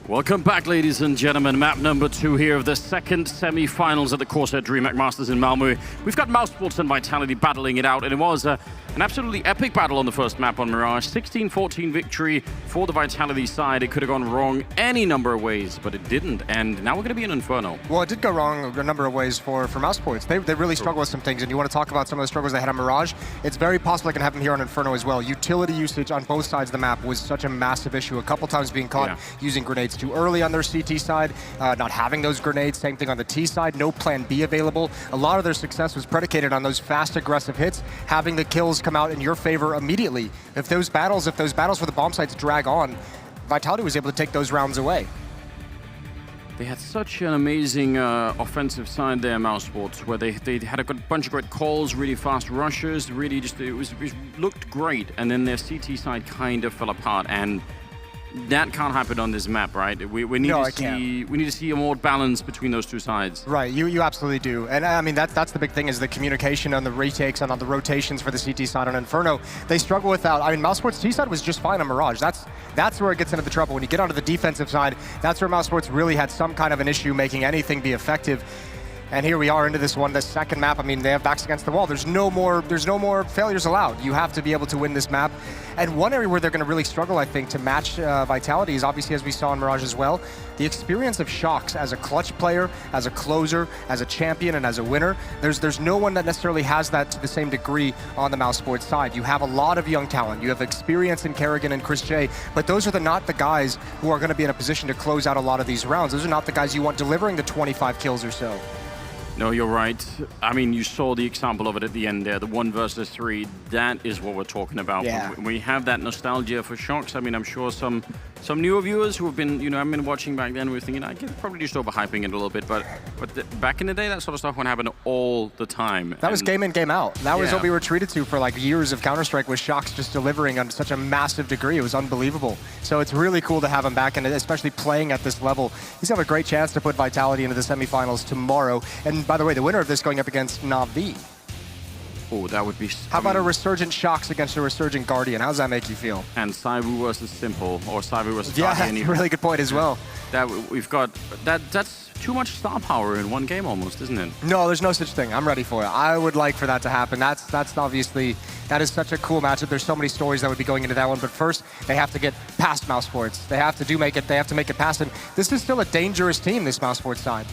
Welcome back, ladies and gentlemen. Map number 2 here of the second semi-finals at the CORSAIR DreamHack Masters in Malmö. We've got Mousesports and Vitality battling it out, and it was an absolutely epic battle on the first map on Mirage. 16-14 victory for the Vitality side. It could have gone wrong any number of ways, but it didn't, and now we're going to be in Inferno. Well, it did go wrong a number of ways for Mousesports. They really struggle with some things, and you want to talk about some of the struggles they had on Mirage. It's very possible it can happen here on Inferno as well. Utility usage on both sides of the map was such a massive issue. A couple times being caught using grenades too early on their CT side, not having those grenades. Same thing on the T side, no plan B available. A lot of their success was predicated on those fast, aggressive hits, having the kills come out in your favor immediately. If those battles for the bomb sites drag on, Vitality was able to take those rounds away. They had such an amazing offensive side there, Mousesports, where they had a bunch of great calls, really fast rushes, really just, it looked great, and then their CT side kind of fell apart, and that can't happen on this map, right? We need to see a more balance between those two sides. Right, you absolutely do. And I mean, that's the big thing, is the communication on the retakes and on the rotations for the CT side on Inferno. They struggle without, I mean, Mousesports' T side was just fine on Mirage. That's where it gets into the trouble. When you get onto the defensive side, that's where Mousesports really had some kind of an issue making anything be effective. And here we are into this one, the second map. I mean, they have backs against the wall. There's no more failures allowed. You have to be able to win this map. And one area where they're going to really struggle, I think, to match Vitality is obviously, as we saw in Mirage as well, the experience of Shox as a clutch player, as a closer, as a champion, and as a winner. There's no one that necessarily has that to the same degree on the Mousesports side. You have a lot of young talent. You have experience in Kerrigan and Chris J, but those are not the guys who are going to be in a position to close out a lot of these rounds. Those are not the guys you want delivering the 25 kills or so. No, you're right. I mean, you saw the example of it at the end there, the 1 versus 3. That is what we're talking about. Yeah. When we have that nostalgia for Shox, I mean, I'm sure some newer viewers who have been, I've been watching back then, were thinking, I get probably just overhyping it a little bit, but back in the day, that sort of stuff would happen all the time. That was game in, game out. That was what we were treated to for like years of Counter-Strike, was Shox just delivering on such a massive degree. It was unbelievable. So it's really cool to have him back, and especially playing at this level. He's got a great chance to put Vitality into the semifinals tomorrow. And by the way, the winner of this going up against Na'Vi. Oh, that would be... How about a resurgent Shox against a resurgent Guardian? How does that make you feel? And Saibu versus Simple, or Saibu versus Guardian. Yeah, that's a really good point as well. We've got... That's too much star power in one game almost, isn't it? No, there's no such thing. I'm ready for it. I would like for that to happen. That's obviously... That is such a cool matchup. There's so many stories that would be going into that one, but first, they have to get past Mousesports. They have to make it past, and this is still a dangerous team, this Mousesports side.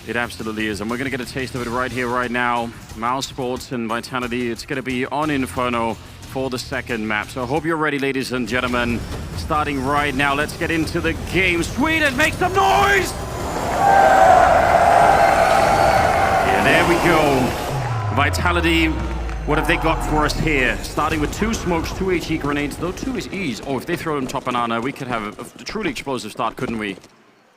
It absolutely is, and we're going to get a taste of it right here, right now. Mousesports and Vitality, it's going to be on Inferno for the second map. So I hope you're ready, ladies and gentlemen. Starting right now, let's get into the game. Sweden, make some noise! Yeah, there we go. Vitality, what have they got for us here? Starting with 2 smokes, 2 HE grenades, though 2 is ease. Oh, if they throw them top banana, we could have a truly explosive start, couldn't we?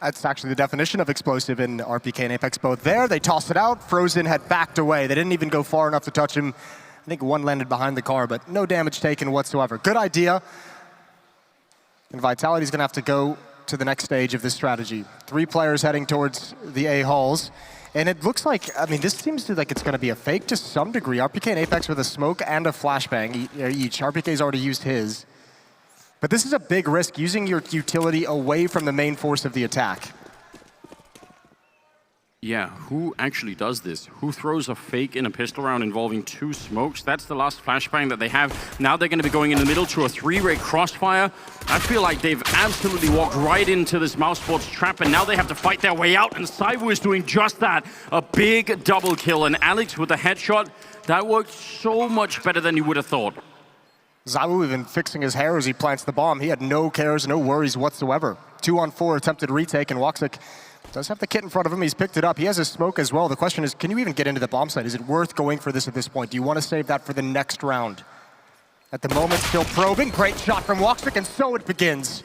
That's actually the definition of explosive in RPK and Apex both there. They tossed it out. Frozen had backed away. They didn't even go far enough to touch him. I think one landed behind the car, but no damage taken whatsoever. Good idea. And Vitality's going to have to go to the next stage of this strategy. 3 players heading towards the A halls. And it looks like, I mean, this seems to like it's going to be a fake to some degree. RPK and Apex with a smoke and a flashbang each. RPK's already used his. But this is a big risk, using your utility away from the main force of the attack. Yeah, who actually does this? Who throws a fake in a pistol round involving 2 smokes? That's the last flashbang that they have. Now they're going to be going in the middle to a 3-ray crossfire. I feel like they've absolutely walked right into this Mousesports trap, and now they have to fight their way out, and Saibu is doing just that. A big double kill, and Alex with a headshot. That worked so much better than you would have thought. Zawu even fixing his hair as he plants the bomb. He had no cares, no worries whatsoever. 2-on-4 attempted retake, and Woxic does have the kit in front of him. He's picked it up. He has his smoke as well. The question is, can you even get into the bomb site? Is it worth going for this at this point? Do you want to save that for the next round? At the moment, still probing. Great shot from Woxic, and so it begins.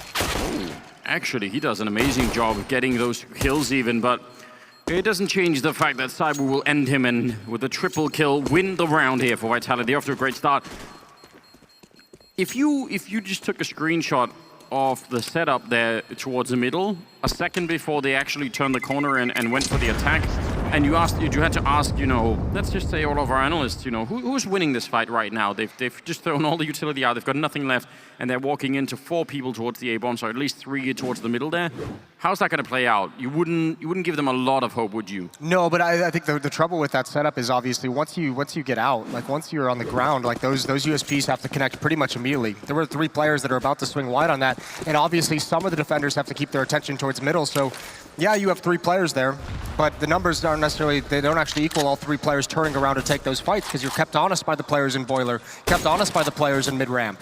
Oh, actually, he does an amazing job of getting those kills even, but it doesn't change the fact that Saibu will end him and, with a triple kill, win the round here for Vitality after a great start. If you just took a screenshot of the setup there towards the middle, a second before they actually turned the corner and went for the attack, And you had to ask, you know, let's just say all of our analysts, you know, who's winning this fight right now? They've just thrown all the utility out. They've got nothing left, and they're walking into 4 people towards the A bomb, so at least 3 towards the middle there. How's that going to play out? You wouldn't give them a lot of hope, would you? No, but I think the trouble with that setup is obviously once you get out, like once you're on the ground, like those USPs have to connect pretty much immediately. There were 3 players that are about to swing wide on that, and obviously some of the defenders have to keep their attention towards middle. So yeah, you have 3 players there, but the numbers aren't necessarily, they don't actually equal all 3 players turning around to take those fights because you're kept honest by the players in Boiler, kept honest by the players in mid-ramp.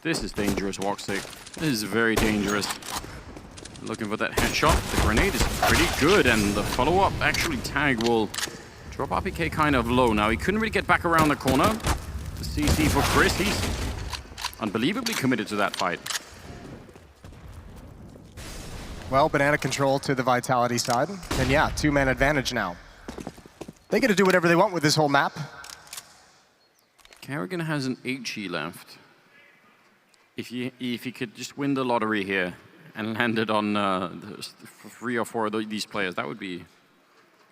This is dangerous, Woxic. This is very dangerous. Looking for that headshot. The grenade is pretty good, and the follow-up, actually, Tag will drop RPK kind of low. Now, he couldn't really get back around the corner. The CC for Chris, he's unbelievably committed to that fight. Well, banana control to the Vitality side. And yeah, 2-man advantage now. They get to do whatever they want with this whole map. Kerrigan has an HE left. If he could just win the lottery here and land it on 3 or 4 of these players, that would be...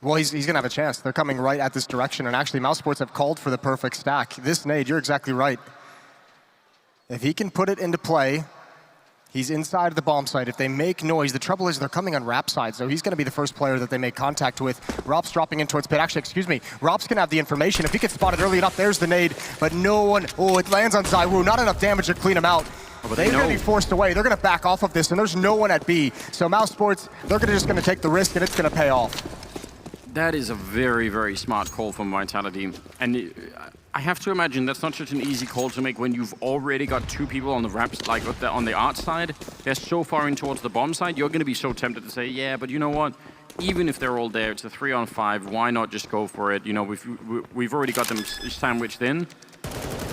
Well, he's going to have a chance. They're coming right at this direction. And actually, Mousesports have called for the perfect stack. This nade, you're exactly right. If he can put it into play, he's inside the bomb site. If they make noise, the trouble is they're coming on Rap's side, so he's going to be the first player that they make contact with. Rop's dropping in towards pit. Actually, excuse me, Rop's going to have the information. If he gets spotted early enough, there's the nade, but no one, oh, it lands on ZywOo. Not enough damage to clean him out. Oh, They're going to be forced away. They're going to back off of this, and there's no one at B. So Mousesports, they're just going to take the risk, and it's going to pay off. That is a very, very smart call from Vitality. And I have to imagine that's not such an easy call to make when you've already got 2 people on the ramps, like on the art side. They're so far in towards the bomb side, you're going to be so tempted to say, yeah, but you know what? Even if they're all there, it's a 3-on-5. Why not just go for it? You know, we've already got them sandwiched in.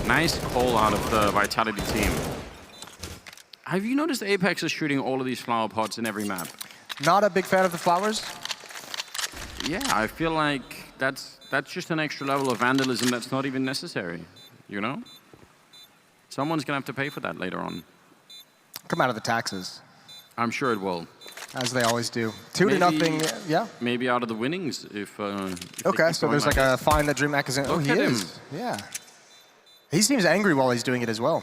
Nice call out of the Vitality team. Have you noticed Apex is shooting all of these flower pots in every map? Not a big fan of the flowers. Yeah, I feel like that's just an extra level of vandalism that's not even necessary, you know? Someone's going to have to pay for that later on. Come out of the taxes. I'm sure it will. As they always do. 2-0, yeah? Maybe out of the winnings if okay, so there's like a fine that DreamHack is in. Oh, he is. Yeah. He seems angry while he's doing it as well.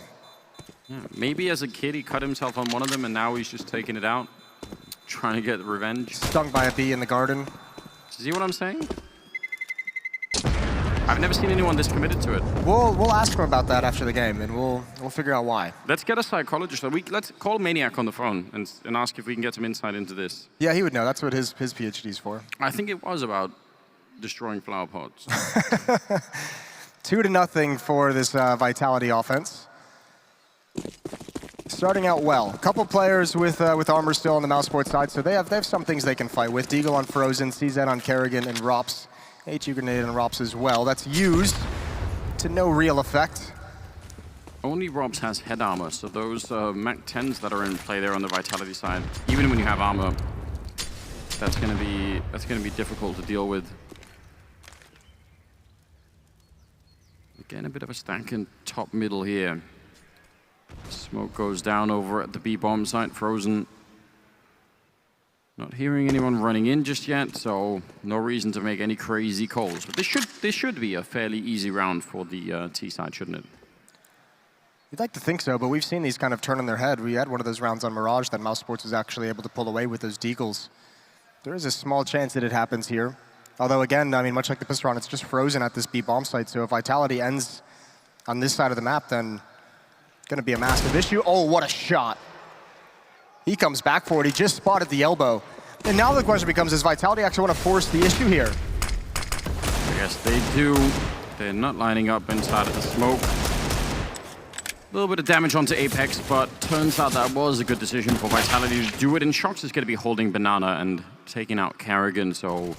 Yeah, maybe as a kid he cut himself on one of them and now he's just taking it out, trying to get revenge. Stung by a bee in the garden. See what I'm saying? I've never seen anyone this committed to it. We'll ask him about that after the game, and we'll figure out why. Let's get a psychologist. Let's call Maniac on the phone and ask if we can get some insight into this. Yeah, he would know. That's what his PhD's for. I think it was about destroying flower pots. 2-0 for this Vitality offense. Starting out well. A couple players with armor still on the Mousesports side, so they have some things they can fight with. Deagle on Frozen, CZ on Kerrigan, and Rops. HU grenade on Rops as well. That's used to no real effect. Only Rops has head armor, so those Mac 10s that are in play there on the Vitality side, even when you have armor, that's gonna be difficult to deal with. Again, a bit of a stack in top middle here. Smoke goes down over at the B bomb site, Frozen. Not hearing anyone running in just yet, so no reason to make any crazy calls. But this should be a fairly easy round for the T side, shouldn't it? You'd like to think so, but we've seen these kind of turn on their head. We had one of those rounds on Mirage that Mousesports was actually able to pull away with those deagles. There is a small chance that it happens here. Although again, I mean, much like the pistol round, it's just frozen at this B bomb site. So if Vitality ends on this side of the map, then it's going to be a massive issue. Oh, what a shot. He comes back for it. He just spotted the elbow. And now the question becomes, does Vitality actually want to force the issue here? I guess they do. They're not lining up inside of the smoke. A little bit of damage onto Apex, but turns out that was a good decision for Vitality to do it. And Shox is going to be holding Banana and taking out Kerrigan. So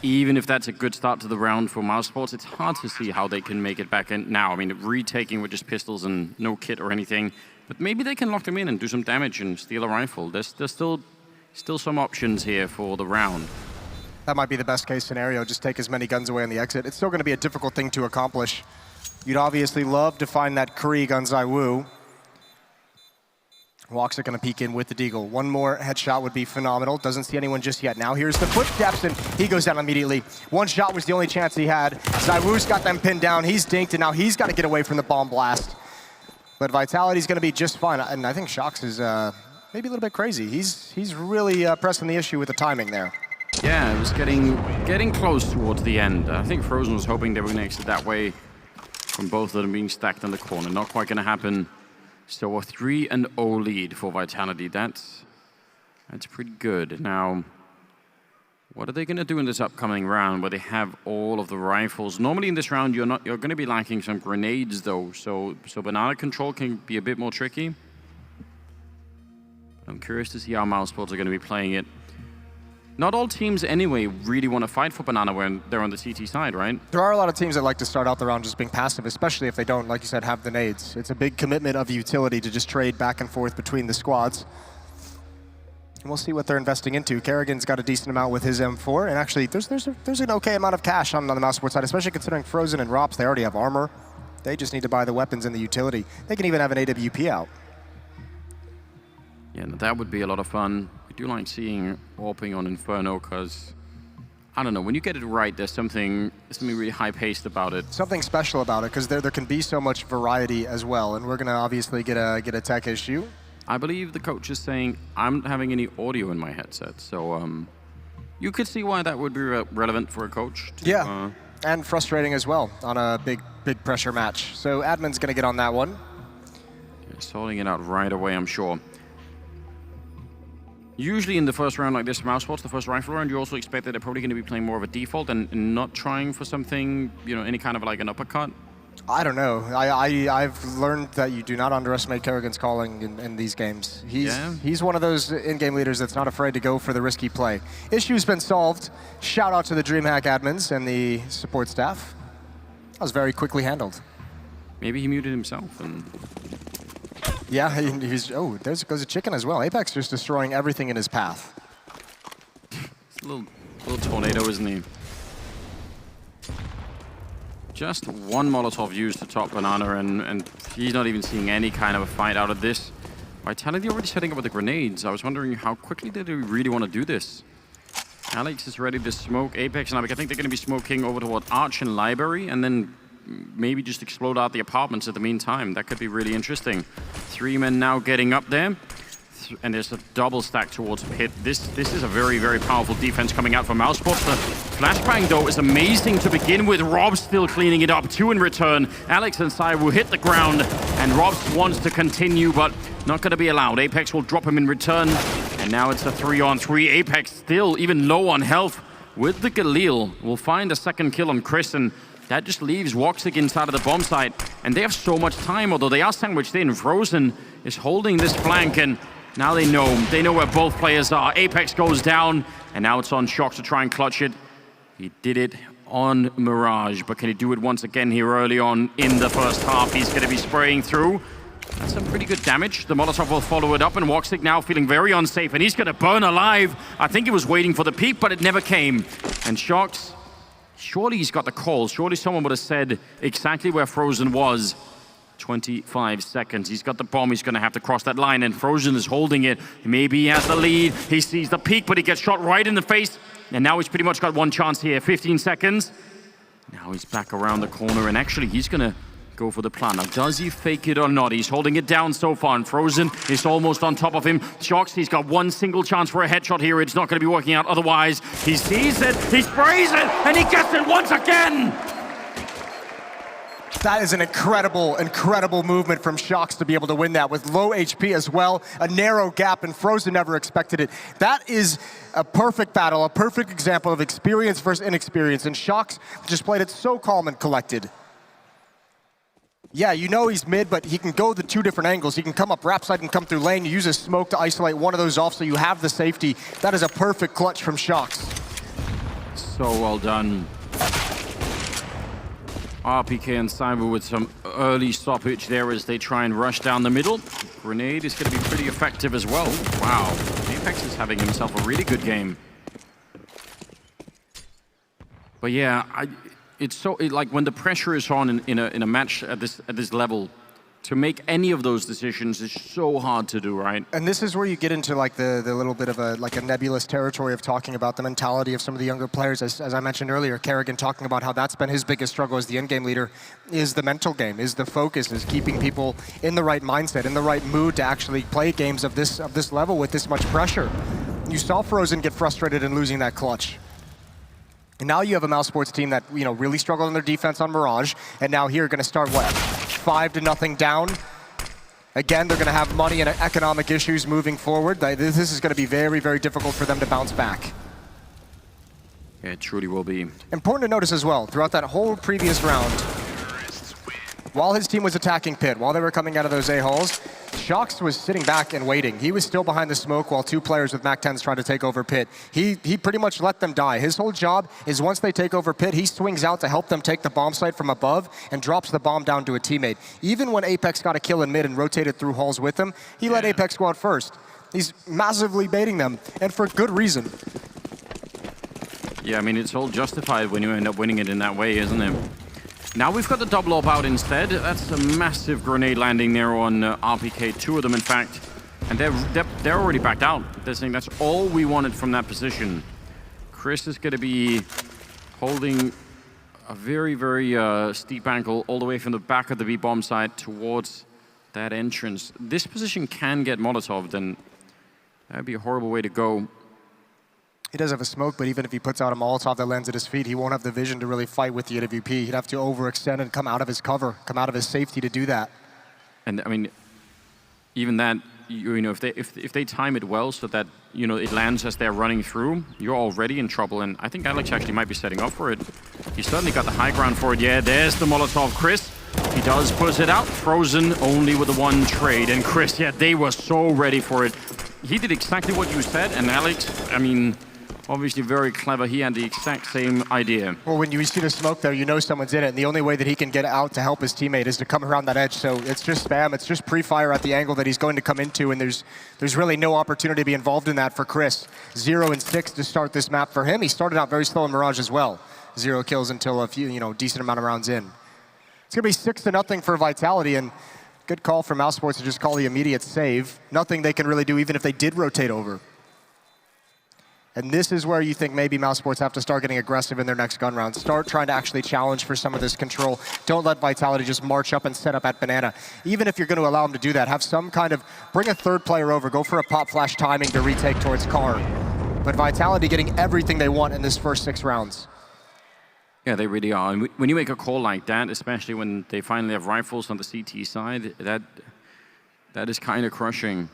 even if that's a good start to the round for Mousesports, it's hard to see how they can make it back in now. I mean, retaking with just pistols and no kit or anything. But maybe they can lock them in and do some damage and steal a rifle. There's still some options here for the round. That might be the best case scenario, just take as many guns away on the exit. It's still going to be a difficult thing to accomplish. You'd obviously love to find that Krieg on ZywOo. Woxic gonna peek in with the deagle. One more headshot would be phenomenal. Doesn't see anyone just yet. Now here's the footsteps, and he goes down immediately. One shot was the only chance he had. ZywOo's got them pinned down. He's dinked, and now he's got to get away from the bomb blast. But Vitality's gonna be just fine. And I think Shox is maybe a little bit crazy. He's really pressing the issue with the timing there. Yeah, it was getting close towards the end. I think Frozen was hoping they were going to exit that way from both of them being stacked in the corner. Not quite going to happen. So a 3-0 lead for Vitality. That's pretty good. Now, what are they going to do in this upcoming round where they have all of the rifles? Normally in this round, you're going to be lacking some grenades though. So banana control can be a bit more tricky. I'm curious to see how Mousesports are going to be playing it. Not all teams, anyway, really want to fight for banana when they're on the CT side, right? There are a lot of teams that like to start out the round just being passive, especially if they don't, like you said, have the nades. It's a big commitment of utility to just trade back and forth between the squads. And we'll see what they're investing into. Kerrigan's got a decent amount with his M4, and actually, there's an okay amount of cash on the Mousesports side, especially considering Frozen and Rops, they already have armor. They just need to buy the weapons and the utility. They can even have an AWP out. Yeah, that would be a lot of fun. I do like seeing AWPing on Inferno because, I don't know, when you get it right, there's something really high-paced about it. Something special about it, because there can be so much variety as well, and we're going to obviously get a tech issue. I believe the coach is saying, I'm not having any audio in my headset, so you could see why that would be relevant for a coach. Yeah, and frustrating as well on a big pressure match. So admin's going to get on that one. Yeah, sorting it out right away, I'm sure. Usually in the first round like this, Mousesports, the first rifle round, you also expect that they're probably going to be playing more of a default and not trying for something, you know, any kind of like an uppercut. I don't know. I've learned that you do not underestimate Kerrigan's calling in these games. He's one of those in-game leaders that's not afraid to go for the risky play. Issue's been solved. Shout out to the DreamHack admins and the support staff. That was very quickly handled. Maybe he muted himself and... Yeah, oh, there goes a chicken as well. Apex just destroying everything in his path. It's a little tornado, isn't he? Just one Molotov used to top Banana, and he's not even seeing any kind of a fight out of this. Vitality already setting up with the grenades. I was wondering how quickly did they really want to do this? Alex is ready to smoke Apex, and I think they're going to be smoking over toward Arch and Library, and then maybe just explode out the apartments at the meantime. That could be really interesting. 3 men now getting up there. And there's a double stack towards Pit. This is a very, very powerful defense coming out from Mousesports. The flashbang, though, is amazing to begin with. Rob still cleaning it up. 2 in return. Alex and Sai will hit the ground. And Rob wants to continue, but not going to be allowed. Apex will drop him in return. And now it's a 3-on-3. Apex still even low on health with the Galil. Will find a second kill on Chris, and that just leaves Woxic inside of the bomb site. And they have so much time, although they are sandwiched in. Frozen is holding this flank, and now they know where both players are. Apex goes down, and now it's on Shox to try and clutch it. He did it on Mirage, but can he do it once again here early on in the first half? He's going to be spraying through. That's some pretty good damage. The Molotov will follow it up, and Woxic now feeling very unsafe, and he's going to burn alive. I think he was waiting for the peak, but it never came. And Shox, surely he's got the call. Surely someone would have said exactly where Frozen was. 25 seconds. He's got the bomb. He's going to have to cross that line, and Frozen is holding it. Maybe he has the lead. He sees the peak, but he gets shot right in the face. And now he's pretty much got one chance here. 15 seconds. Now he's back around the corner, and actually he's going to go for the plan. Now, does he fake it or not? He's holding it down so far, and Frozen is almost on top of him. Shox, he's got one single chance for a headshot here. It's not going to be working out otherwise. He sees it, he sprays it, and he gets it once again! That is an incredible, incredible movement from Shox to be able to win that with low HP as well, a narrow gap, and Frozen never expected it. That is a perfect battle, a perfect example of experience versus inexperience, and Shox just played it so calm and collected. Yeah, you know he's mid, but he can go the 2 different angles. He can come up rap side and come through lane. You use his smoke to isolate one of those off so you have the safety. That is a perfect clutch from Shox. So well done. RPK and Cyber with some early stoppage there as they try and rush down the middle. Grenade is going to be pretty effective as well. Wow, Apex is having himself a really good game. But yeah, it's so like when the pressure is on in a match at this level, to make any of those decisions is so hard to do, right? And this is where you get into like the little bit of a nebulous territory of talking about the mentality of some of the younger players. As I mentioned earlier, Kerrigan talking about how that's been his biggest struggle as the end game leader, is the mental game, is the focus, is keeping people in the right mindset, in the right mood to actually play games of this level with this much pressure. You saw Frozen get frustrated in losing that clutch. And now you have a Mousesports team that really struggled on their defense on Mirage, and now here going to start what? 5-0 down. Again, they're going to have money and economic issues moving forward. This is going to be very, very difficult for them to bounce back. Yeah, it truly will be. Important to notice as well, throughout that whole previous round, while his team was attacking Pit, while they were coming out of those A-holes, Shox was sitting back and waiting. He was still behind the smoke while 2 players with MAC-10s tried to take over Pit. He pretty much let them die. His whole job is once they take over Pit, he swings out to help them take the bomb site from above and drops the bomb down to a teammate. Even when Apex got a kill in mid and rotated through halls with him, he let Apex go out first. He's massively baiting them, and for good reason. Yeah, I mean, it's all justified when you end up winning it in that way, isn't it? Now we've got the double AWP out instead. That's a massive grenade landing there on RPK, 2 of them in fact. And they're already backed out. They're saying that's all we wanted from that position. Chris is going to be holding a very, very steep angle all the way from the back of the B-bomb side towards that entrance. This position can get Molotov'd, and that would be a horrible way to go. He does have a smoke, but even if he puts out a Molotov that lands at his feet, he won't have the vision to really fight with the AWP. He'd have to overextend and come out of his cover, come out of his safety to do that. And I mean, even that, if they time it well so that it lands as they're running through, you're already in trouble. And I think Alex actually might be setting up for it. He certainly got the high ground for it. Yeah, there's the Molotov, Chris. He does push it out. Frozen only with the 1 trade. And Chris, yeah, they were so ready for it. He did exactly what you said. And Alex, I mean, obviously very clever. He had the exact same idea. Well, when you see the smoke there, you know someone's in it, and the only way that he can get out to help his teammate is to come around that edge. So it's just spam, it's just pre-fire at the angle that he's going to come into, and there's really no opportunity to be involved in that for Chris. 0 and 6 to start this map for him. He started out very slow in Mirage as well. 0 kills until a few, decent amount of rounds in. It's gonna be 6-0 for Vitality, and good call for Mousesports to just call the immediate save. Nothing they can really do even if they did rotate over. And this is where you think maybe Mousesports have to start getting aggressive in their next gun round. Start trying to actually challenge for some of this control. Don't let Vitality just march up and set up at Banana. Even if you're going to allow them to do that, have some kind of, bring a 3rd player over, go for a pop flash timing to retake towards Car. But Vitality getting everything they want in this first 6 rounds. Yeah, they really are. And when you make a call like that, especially when they finally have rifles on the CT side, that is kind of crushing.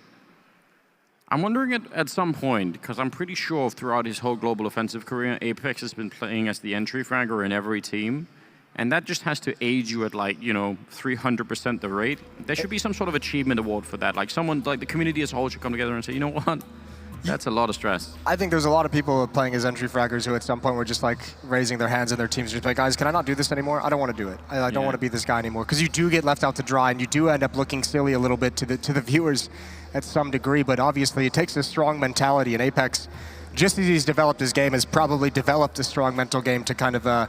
I'm wondering at some point, because I'm pretty sure throughout his whole global offensive career, Apex has been playing as the entry fragger in every team. And that just has to age you at 300% the rate. There should be some sort of achievement award for that. Like someone, like the community as a whole should come together and say, you know what? That's a lot of stress. I think there's a lot of people playing as entry fraggers who at some point were just raising their hands in their teams, just like, guys, can I not do this anymore? I don't want to do it. I don't want to be this guy anymore. Because you do get left out to dry, and you do end up looking silly a little bit to the viewers at some degree. But obviously, it takes a strong mentality, and Apex, just as he's developed his game, has probably developed a strong mental game to kind of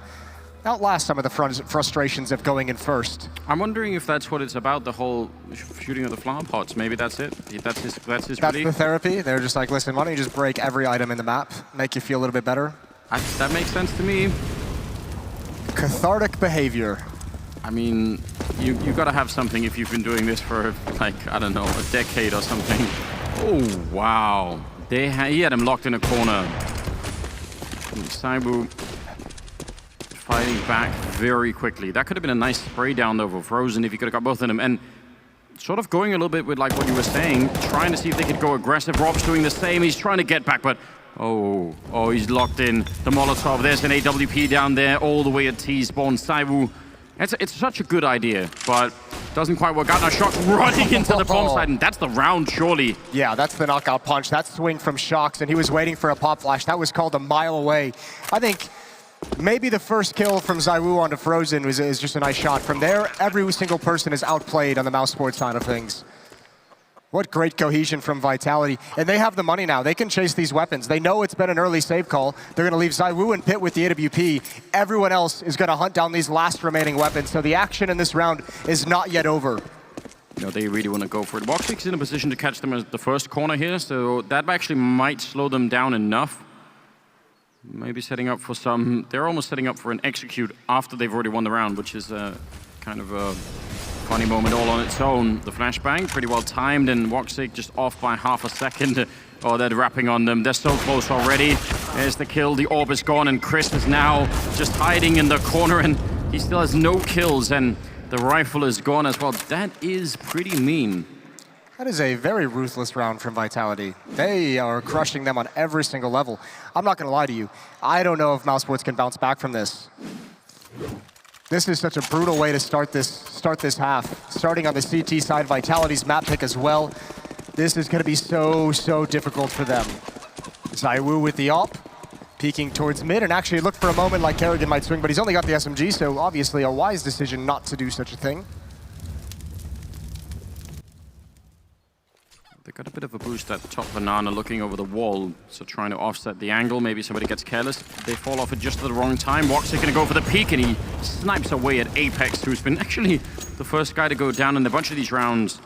outlast some of the frustrations of going in first. I'm wondering if that's what it's about, the whole shooting of the flower pots. Maybe that's it. That's his That's belief. the therapy. They're just like, listen, why don't you just break every item in the map, make you feel a little bit better? That makes sense to me. Cathartic behavior. I mean, you got to have something if you've been doing this for, I don't know, a decade or something. Oh, wow. He had him locked in a corner. Saibu fighting back very quickly. That could have been a nice spray down though for Frozen if he could have got both of them. And sort of going a little bit with what you were saying, trying to see if they could go aggressive. Rob's doing the same. He's trying to get back, but oh, he's locked in. The Molotov, there's an AWP down there all the way at T-spawn. Saibu, it's such a good idea, but doesn't quite work out. Now Shox running into the bomb side, and that's the round, surely. Yeah, that's the knockout punch. That swing from Shox, and he was waiting for a pop flash. That was called a mile away. I think maybe the first kill from ZywOo onto Frozen is just a nice shot. From there, every single person is outplayed on the Mousesports side of things. What great cohesion from Vitality. And they have the money now. They can chase these weapons. They know it's been an early save call. They're going to leave ZywOo and Pit with the AWP. Everyone else is going to hunt down these last remaining weapons. So the action in this round is not yet over. You know, they really want to go for it. Voxic's in a position to catch them at the first corner here, so that actually might slow them down enough. Maybe setting up for some... They're almost setting up for an execute after they've already won the round, which is kind of a funny moment all on its own. The flashbang, pretty well timed, and Voxic just off by half a second. Oh, they're wrapping on them. They're so close already. There's the kill. The orb is gone, and Chris is now just hiding in the corner, and he still has no kills, and the rifle is gone as well. That is pretty mean. That is a very ruthless round from Vitality. They are crushing them on every single level. I'm not going to lie to you. I don't know if Mousesports can bounce back from this. This is such a brutal way to start this half. Starting on the CT side, Vitality's map pick as well. This is going to be so difficult for them. Zaiwu with the op, peeking towards mid, and actually looked for a moment like Kerrigan might swing, but he's only got the SMG, so obviously a wise decision not to do such a thing. They got a bit of a boost at top banana looking over the wall, so trying to offset the angle. Maybe somebody gets careless. They fall off at just the wrong time. Voxic gonna go for the peek, and he snipes away at Apex, who's been actually the first guy to go down in a bunch of these rounds.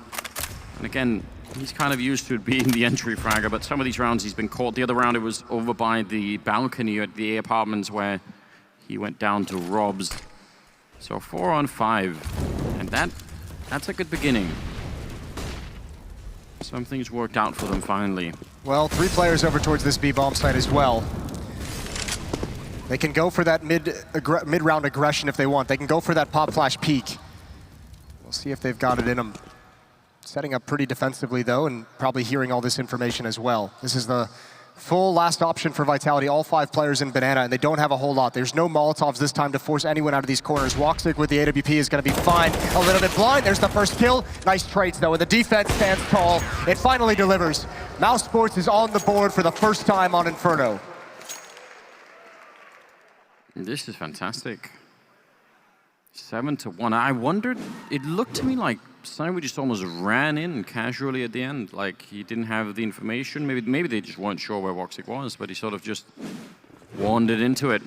And again, he's kind of used to it being the entry fragger, but some of these rounds he's been caught. The other round it was over by the balcony at the apartments where he went down to Rob's. So 4 on 5, and that's a good beginning. Something's worked out for them finally. Well, 3 players over towards this B-bomb site as well. They can go for that mid-round aggression if they want. They can go for that pop flash peek. We'll see if they've got it in them. Setting up pretty defensively though, and probably hearing all this information as well. This is the full last option for Vitality. All 5 players in Banana, and they don't have a whole lot. There's no Molotovs this time to force anyone out of these corners. Voxic with the AWP is going to be fine. A little bit blind. There's the first kill. Nice trades though, and the defense stands tall. It finally delivers. Mousesports is on the board for the first time on Inferno. This is fantastic. 7-1. I wondered, it looked to me like Simon just almost ran in casually at the end, like he didn't have the information. Maybe they just weren't sure where Voxic was, but he sort of just wandered into it.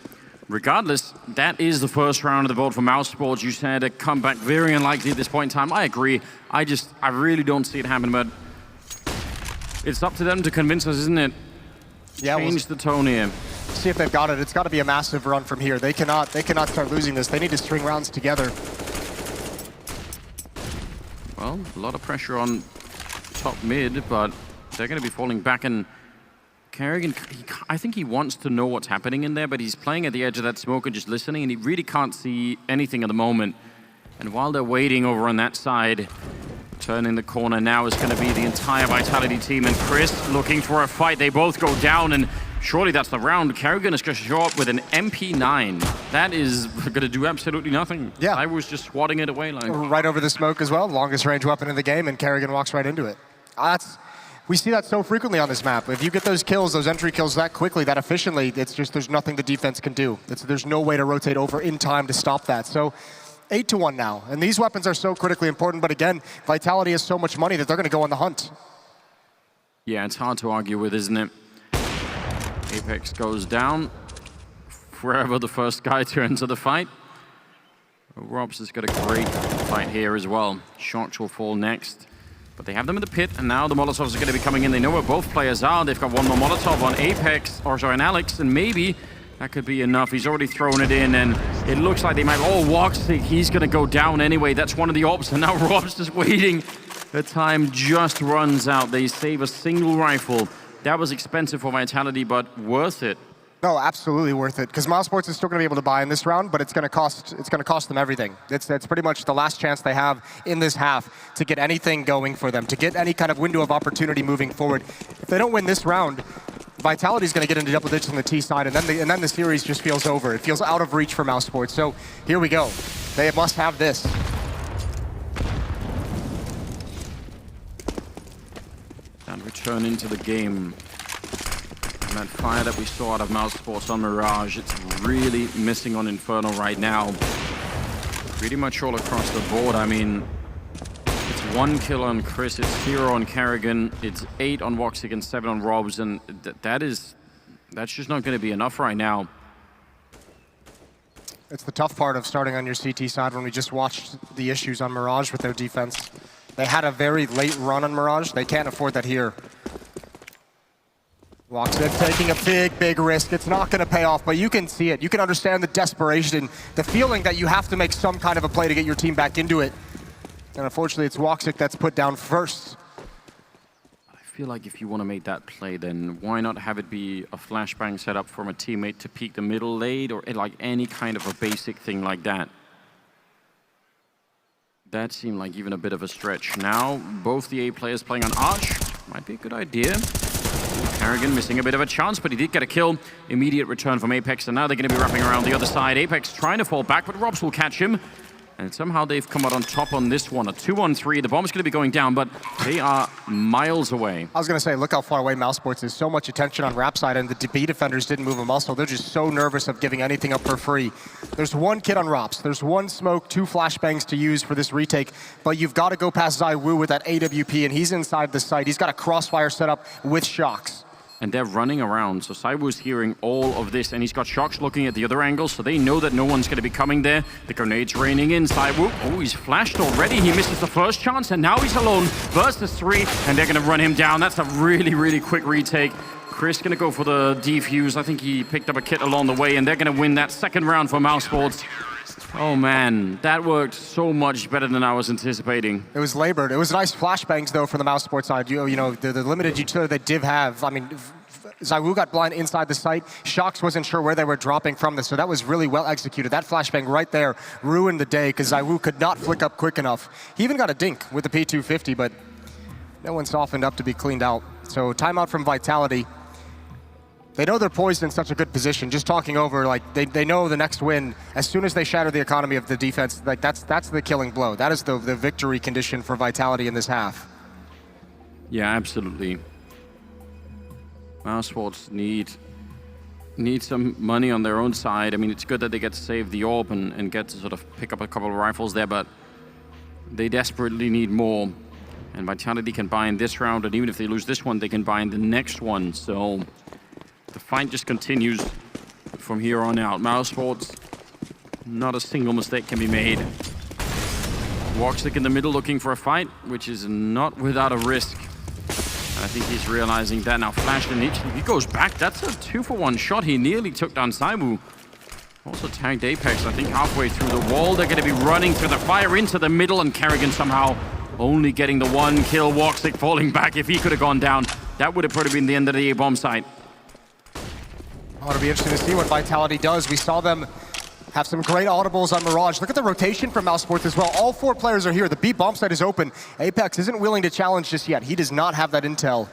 Regardless, that is the first round of the board for Mousesports. You said a comeback very unlikely at this point in time. I agree. I really don't see it happen, but it's up to them to convince us, isn't it? Yeah, change the tone here. See if they've got it. It's got to be a massive run from here. They cannot start losing this. They need to string rounds together. Well, a lot of pressure on top mid, but they're going to be falling back, and Kerrigan, I think he wants to know what's happening in there, but he's playing at the edge of that smoke and just listening, and he really can't see anything at the moment. And while they're waiting over on that side, turning the corner now is going to be the entire Vitality team, and Chris looking for a fight. They both go down, and surely that's the round. Kerrigan is going to show up with an MP9. That is going to do absolutely nothing. Yeah. I was just swatting it away. Like. Right over the smoke as well. Longest range weapon in the game, and Kerrigan walks right into it. We see that so frequently on this map. If you get those kills, those entry kills that quickly, that efficiently, it's just there's nothing the defense can do. There's no way to rotate over in time to stop that. So 8-1 now. And these weapons are so critically important, but again, Vitality has so much money that they're going to go on the hunt. Yeah, it's hard to argue with, isn't it? Apex goes down. Forever the first guy to enter the fight. Robs has got a great fight here as well. Sharks will fall next. But they have them in the pit, and now the Molotovs are going to be coming in. They know where both players are. They've got one more Molotov on Apex, or sorry, on Alex, and maybe that could be enough. He's already thrown it in, and it looks like they might... Oh, Voxic, he's going to go down anyway. That's one of the ops, and now Rob's just waiting. The time just runs out. They save a single rifle. That was expensive for Vitality, but worth it. No, absolutely worth it. Because Mousesports is still going to be able to buy in this round, but it's going to cost them everything. It's pretty much the last chance they have in this half to get anything going for them, to get any kind of window of opportunity moving forward. If they don't win this round, Vitality's going to get into double digits on the T side, and then the series just feels over. It feels out of reach for Mousesports. So here we go. They must have this. And return into the game. And that fire that we saw out of Mousesports on Mirage, it's really missing on Inferno right now. Pretty much all across the board. I mean, it's 1 kill on Chris, it's 0 on Kerrigan, it's 8 on Voxic and 7 on Robs, and that's just not going to be enough right now. It's the tough part of starting on your CT side when we just watched the issues on Mirage with their defense. They had a very late run on Mirage. They can't afford that here. Woxic taking a big risk. It's not going to pay off, but you can see it. You can understand the desperation, the feeling that you have to make some kind of a play to get your team back into it. And unfortunately, it's Woxic that's put down first. I feel like if you want to make that play, then why not have it be a flashbang set up from a teammate to peek the middle lane, or like any kind of a basic thing like that. That seemed like even a bit of a stretch. Now, both the A players playing on Arch. Might be a good idea. Carrigan missing a bit of a chance, but he did get a kill. Immediate return from Apex, and now they're going to be wrapping around the other side. Apex trying to fall back, but Robs will catch him. And somehow they've come out on top on this one. A 2-on-3. The bomb's going to be going down, but they are miles away. I was going to say, look how far away Mousesports is. So much attention on Rap side, and the B defenders didn't move a muscle. They're just so nervous of giving anything up for free. There's one kid on Rops. There's one smoke, 2 flashbangs to use for this retake, but you've got to go past ZywOo with that AWP, and he's inside the site. He's got a crossfire set up with shocks. And they're running around, so ZywOo's hearing all of this, and he's got Shocks looking at the other angle, so they know that no one's going to be coming there. The grenade's raining in. ZywOo, oh, he's flashed already. He misses the first chance, and now he's alone versus 3, and they're going to run him down. That's a really quick retake. Chris going to go for the defuse. I think he picked up a kit along the way, and they're going to win that second round for Mousesports. Oh man, that worked so much better than I was anticipating. It was labored. It was nice flashbangs though from the Mousesports side. You know, the limited utility that Div have. I mean, ZywOo got blind inside the site. Shocks wasn't sure where they were dropping from this, so that was really well executed. That flashbang right there ruined the day because ZywOo could not flick up quick enough. He even got a dink with the P250, but no one softened up to be cleaned out. So timeout from Vitality. They know they're poised in such a good position. Just talking over, like they know the next win, as soon as they shatter the economy of the defense, like that's the killing blow. That is the victory condition for Vitality in this half. Yeah, absolutely. Mousesports need some money on their own side. I mean, it's good that they get to save the orb and get to sort of pick up a couple of rifles there, but they desperately need more. And Vitality can buy in this round, and even if they lose this one, they can buy in the next one. So the fight just continues from here on out. Mousesports, not a single mistake can be made. Woxic in the middle looking for a fight, which is not without a risk. And I think he's realizing that now. Flashed in each. He goes back. That's a 2-for-1 shot. He nearly took down ZywOo. Also tagged Apex, I think, halfway through the wall. They're going to be running through the fire into the middle, and Carrigan somehow only getting the 1 kill. Woxic falling back. If he could have gone down, that would have probably been the end of the A-bomb site. Oh, it'll be interesting to see what Vitality does. We saw them have some great audibles on Mirage. Look at the rotation from Mousesports as well. All 4 players are here. The B bomb site is open. Apex isn't willing to challenge just yet. He does not have that intel.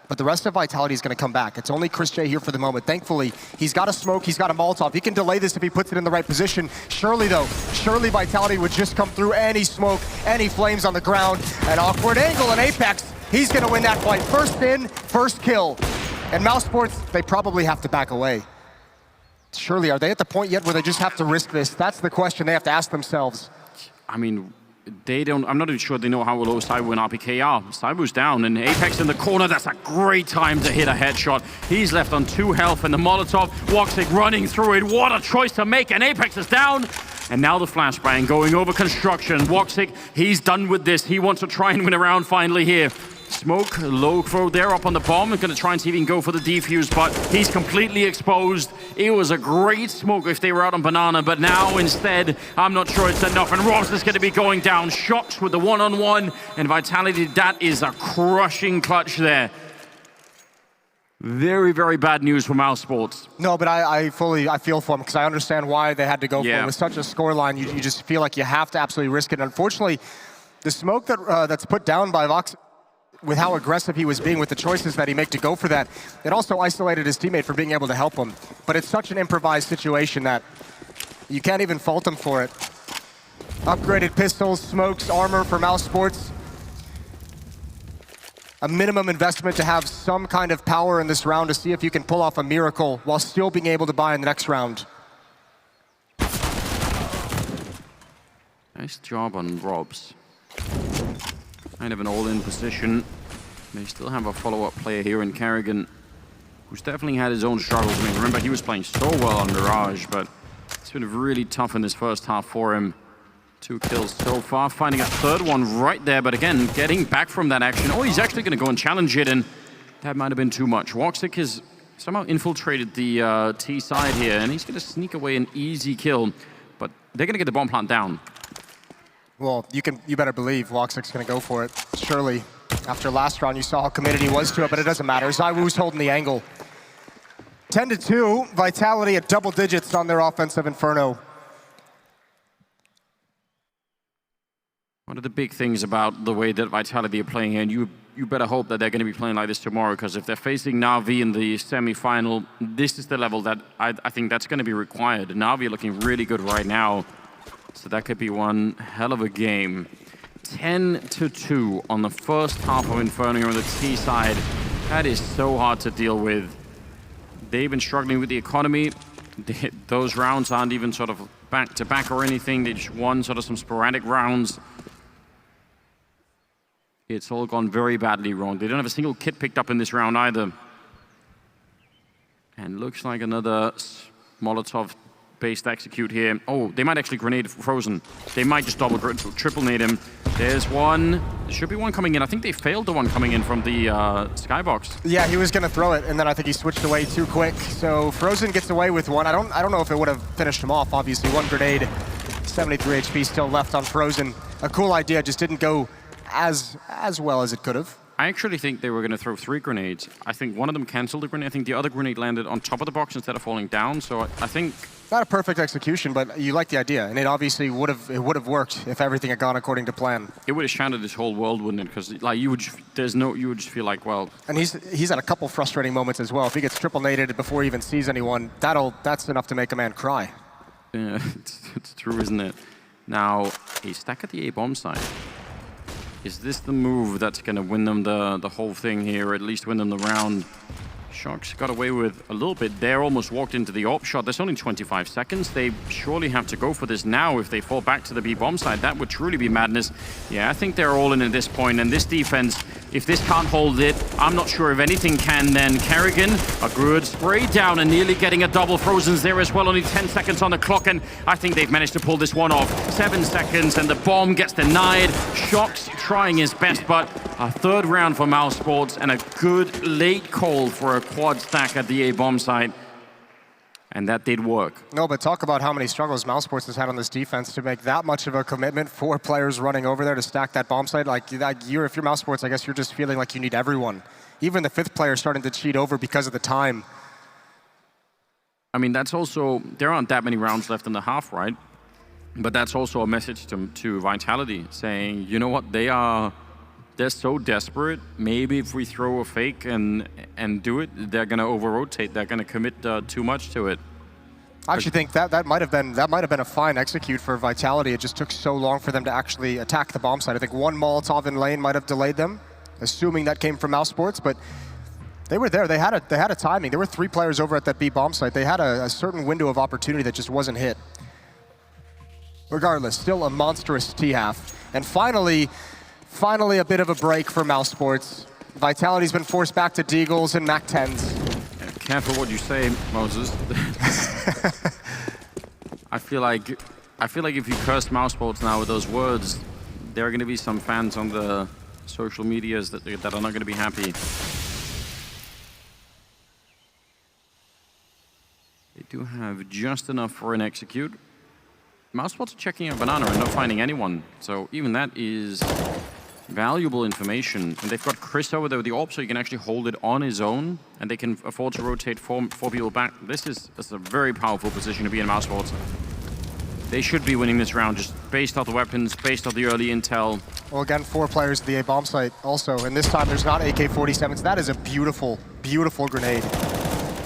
But the rest of Vitality is going to come back. It's only Chris J here for the moment. Thankfully, he's got a smoke, he's got a Molotov. He can delay this if he puts it in the right position. Surely, though, surely Vitality would just come through any smoke, any flames on the ground. An awkward angle, and Apex, he's going to win that fight. First in, first kill. And Mousesports, they probably have to back away. Surely, are they at the point yet where they just have to risk this? That's the question they have to ask themselves. I mean, they don't, I'm not even sure they know how low ZywOo and RPK are. ZywOo's down, and Apex in the corner. That's a great time to hit a headshot. He's left on 2 health, and the Molotov, Woxic running through it. What a choice to make, and Apex is down. And now the flashbang going over construction. Woxic, he's done with this. He wants to try and win a round finally here. Smoke, low throw there up on the bomb. He's going to try and see if he can go for the defuse, but he's completely exposed. It was a great smoke if they were out on Banana, but now instead, I'm not sure it's enough. And Robs is going to be going down. Shocks with the 1-on-1, and Vitality, that is a crushing clutch there. Very bad news for Mousesports. No, but I feel for them because I understand why they had to go for it. With such a scoreline, you just feel like you have to absolutely risk it. Unfortunately, the smoke that's put down by Vox, with how aggressive he was being with the choices that he made to go for that, it also isolated his teammate from being able to help him. But it's such an improvised situation that you can't even fault him for it. Upgraded pistols, smokes, armor for Mousesports. A minimum investment to have some kind of power in this round to see if you can pull off a miracle while still being able to buy in the next round. Nice job on Robs. Kind of an all-in position. They still have a follow-up player here in Carrigan, who's definitely had his own struggles. I mean, remember, he was playing so well on Mirage, but it's been really tough in this first half for him 2 kills so far, finding a third one right there, but again, getting back from that action. Oh, he's actually going to go and challenge it, and that might have been too much. Woxic has somehow infiltrated the T side here, and he's going to sneak away an easy kill, but they're going to get the bomb plant down. Well, you better believe Woxic's going to go for it, surely. After last round, you saw how committed he was to it, but it doesn't matter. ZywOo's holding the angle. 10-2, Vitality at double digits on their offensive Inferno. One of the big things about the way that Vitality are playing here, and you better hope that they're going to be playing like this tomorrow, because if they're facing Na'Vi in the semi-final, this is the level that I think that's going to be required. Na'Vi are looking really good right now, so that could be one hell of a game. 10-2 on the first half of Inferno on the T side. That is so hard to deal with. They've been struggling with the economy. Those rounds aren't even sort of back-to-back or anything. They just won sort of some sporadic rounds. It's all gone very badly wrong. They don't have a single kit picked up in this round either. And looks like another Molotov-based execute here. Oh, they might actually grenade Frozen. They might just triple nade him. There's one. There should be one coming in. I think they failed the one coming in from the skybox. Yeah, he was going to throw it, and then I think he switched away too quick. So Frozen gets away with one. I don't know if it would have finished him off, obviously. One grenade, 73 HP still left on Frozen. A cool idea, just didn't go as well as it could have. I actually think they were going to throw 3 grenades. I think one of them canceled the grenade. I think the other grenade landed on top of the box instead of falling down. So I think... Not a perfect execution, but you like the idea. And it obviously would have worked if everything had gone according to plan. It would have shattered this whole world, wouldn't it? Because like you would just feel like, well... And he's had a couple frustrating moments as well. If he gets triple naded before he even sees anyone, that's enough to make a man cry. Yeah, it's true, isn't it? Now, a stack at the A bomb side. Is this the move that's going to win them the whole thing here, or at least win them the round? Shox got away with a little bit there, almost walked into the AWP shot. There's only 25 seconds. They surely have to go for this now. If they fall back to the B bomb side, that would truly be madness. Yeah, I think they're all in at this point, and this defense, if this can't hold it, I'm not sure if anything can then. Kerrigan, a good spray down and nearly getting a double. Frozen's there as well, only 10 seconds on the clock, and I think they've managed to pull this one off. 7 seconds, and the bomb gets denied. Shox trying his best, but a third round for Mousesports, and a good late call for a quad stack at the A bomb site. And that did work. No, but talk about how many struggles Mousesports has had on this defense to make that much of a commitment. 4 players running over there to stack that bomb site. Like if you're Mousesports, I guess you're just feeling like you need everyone. Even the 5th player starting to cheat over because of the time. I mean, that's also, there aren't that many rounds left in the half, right? But that's also a message to Vitality saying, you know what, they're so desperate. Maybe if we throw a fake and do it, they're going to over-rotate. They're going to commit too much to it. I actually think that might have been a fine execute for Vitality. It just took so long for them to actually attack the bomb site. I think one Molotov in lane might have delayed them, assuming that came from Mousesports. But they were there. They had a timing. There were 3 players over at that B bomb site. They had a certain window of opportunity that just wasn't hit. Regardless, still a monstrous T-half. And finally a bit of a break for Mousesports. Vitality's been forced back to Deagles and MAC-10s. Yeah, careful what you say, Moses. I feel like if you curse Mousesports now with those words, there are going to be some fans on the social medias that are not going to be happy. They do have just enough for an execute. Mousesports are checking out Banana and not finding anyone. So even that is valuable information. And they've got Chris over there with the AWP, so he can actually hold it on his own. And they can afford to rotate four people back. This is a very powerful position to be in Mousesports. They should be winning this round just based off the weapons, based off the early intel. Well, again, 4 players at the A bomb site also. And this time there's not AK-47s. That is a beautiful, beautiful grenade.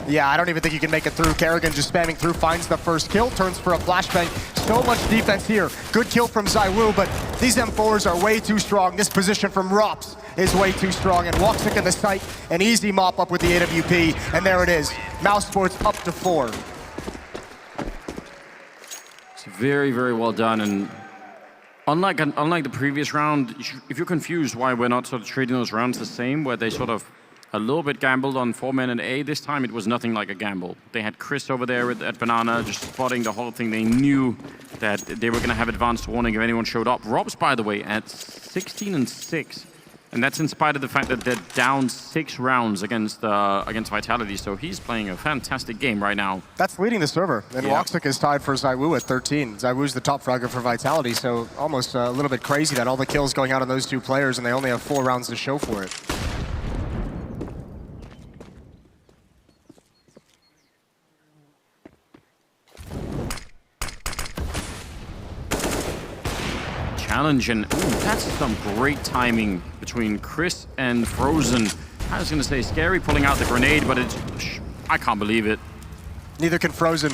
Yeah, I don't even think you can make it through. Kerrigan just spamming through, finds the first kill, turns for a flashbang. So much defense here. Good kill from ZywOo, but these M4s are way too strong. This position from Rops is way too strong. And Woxic in the site, an easy mop up with the AWP. And there it is. Mousesports up to 4. It's very, very well done. And unlike the previous round, if you're confused why we're not sort of treating those rounds the same, where they sort of a little bit gambled on 4 men and A. This time it was nothing like a gamble. They had Chris over there at Banana, just spotting the whole thing. They knew that they were going to have advanced warning if anyone showed up. Rob's, by the way, at 16-6. And that's in spite of the fact that they're down 6 rounds against Vitality. So he's playing a fantastic game right now. That's leading the server. And Woxic is tied for ZywOo at 13. ZywOo's the top fragger for Vitality, so almost a little bit crazy that all the kills going out on those 2 players and they only have 4 rounds to show for it. Challenge, and that's some great timing between Chris and Frozen. I was going to say Scary pulling out the grenade, but I can't believe it. Neither can Frozen.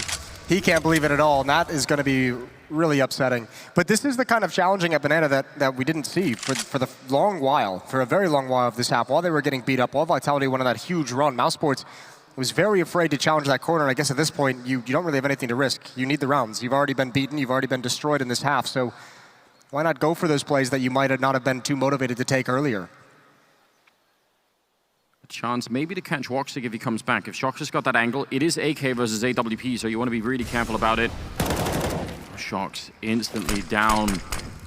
He can't believe it at all, and that is going to be really upsetting. But this is the kind of challenging at Banana that we didn't see for the long while, for a very long while of this half. While they were getting beat up, while Vitality went on that huge run, Mousesports was very afraid to challenge that corner. And I guess at this point, you don't really have anything to risk. You need the rounds. You've already been beaten. You've already been destroyed in this half. So why not go for those plays that you might not have been too motivated to take earlier? A chance maybe to catch Woxic if he comes back. If Shox has got that angle, it is AK versus AWP, so you want to be really careful about it. Shox instantly down.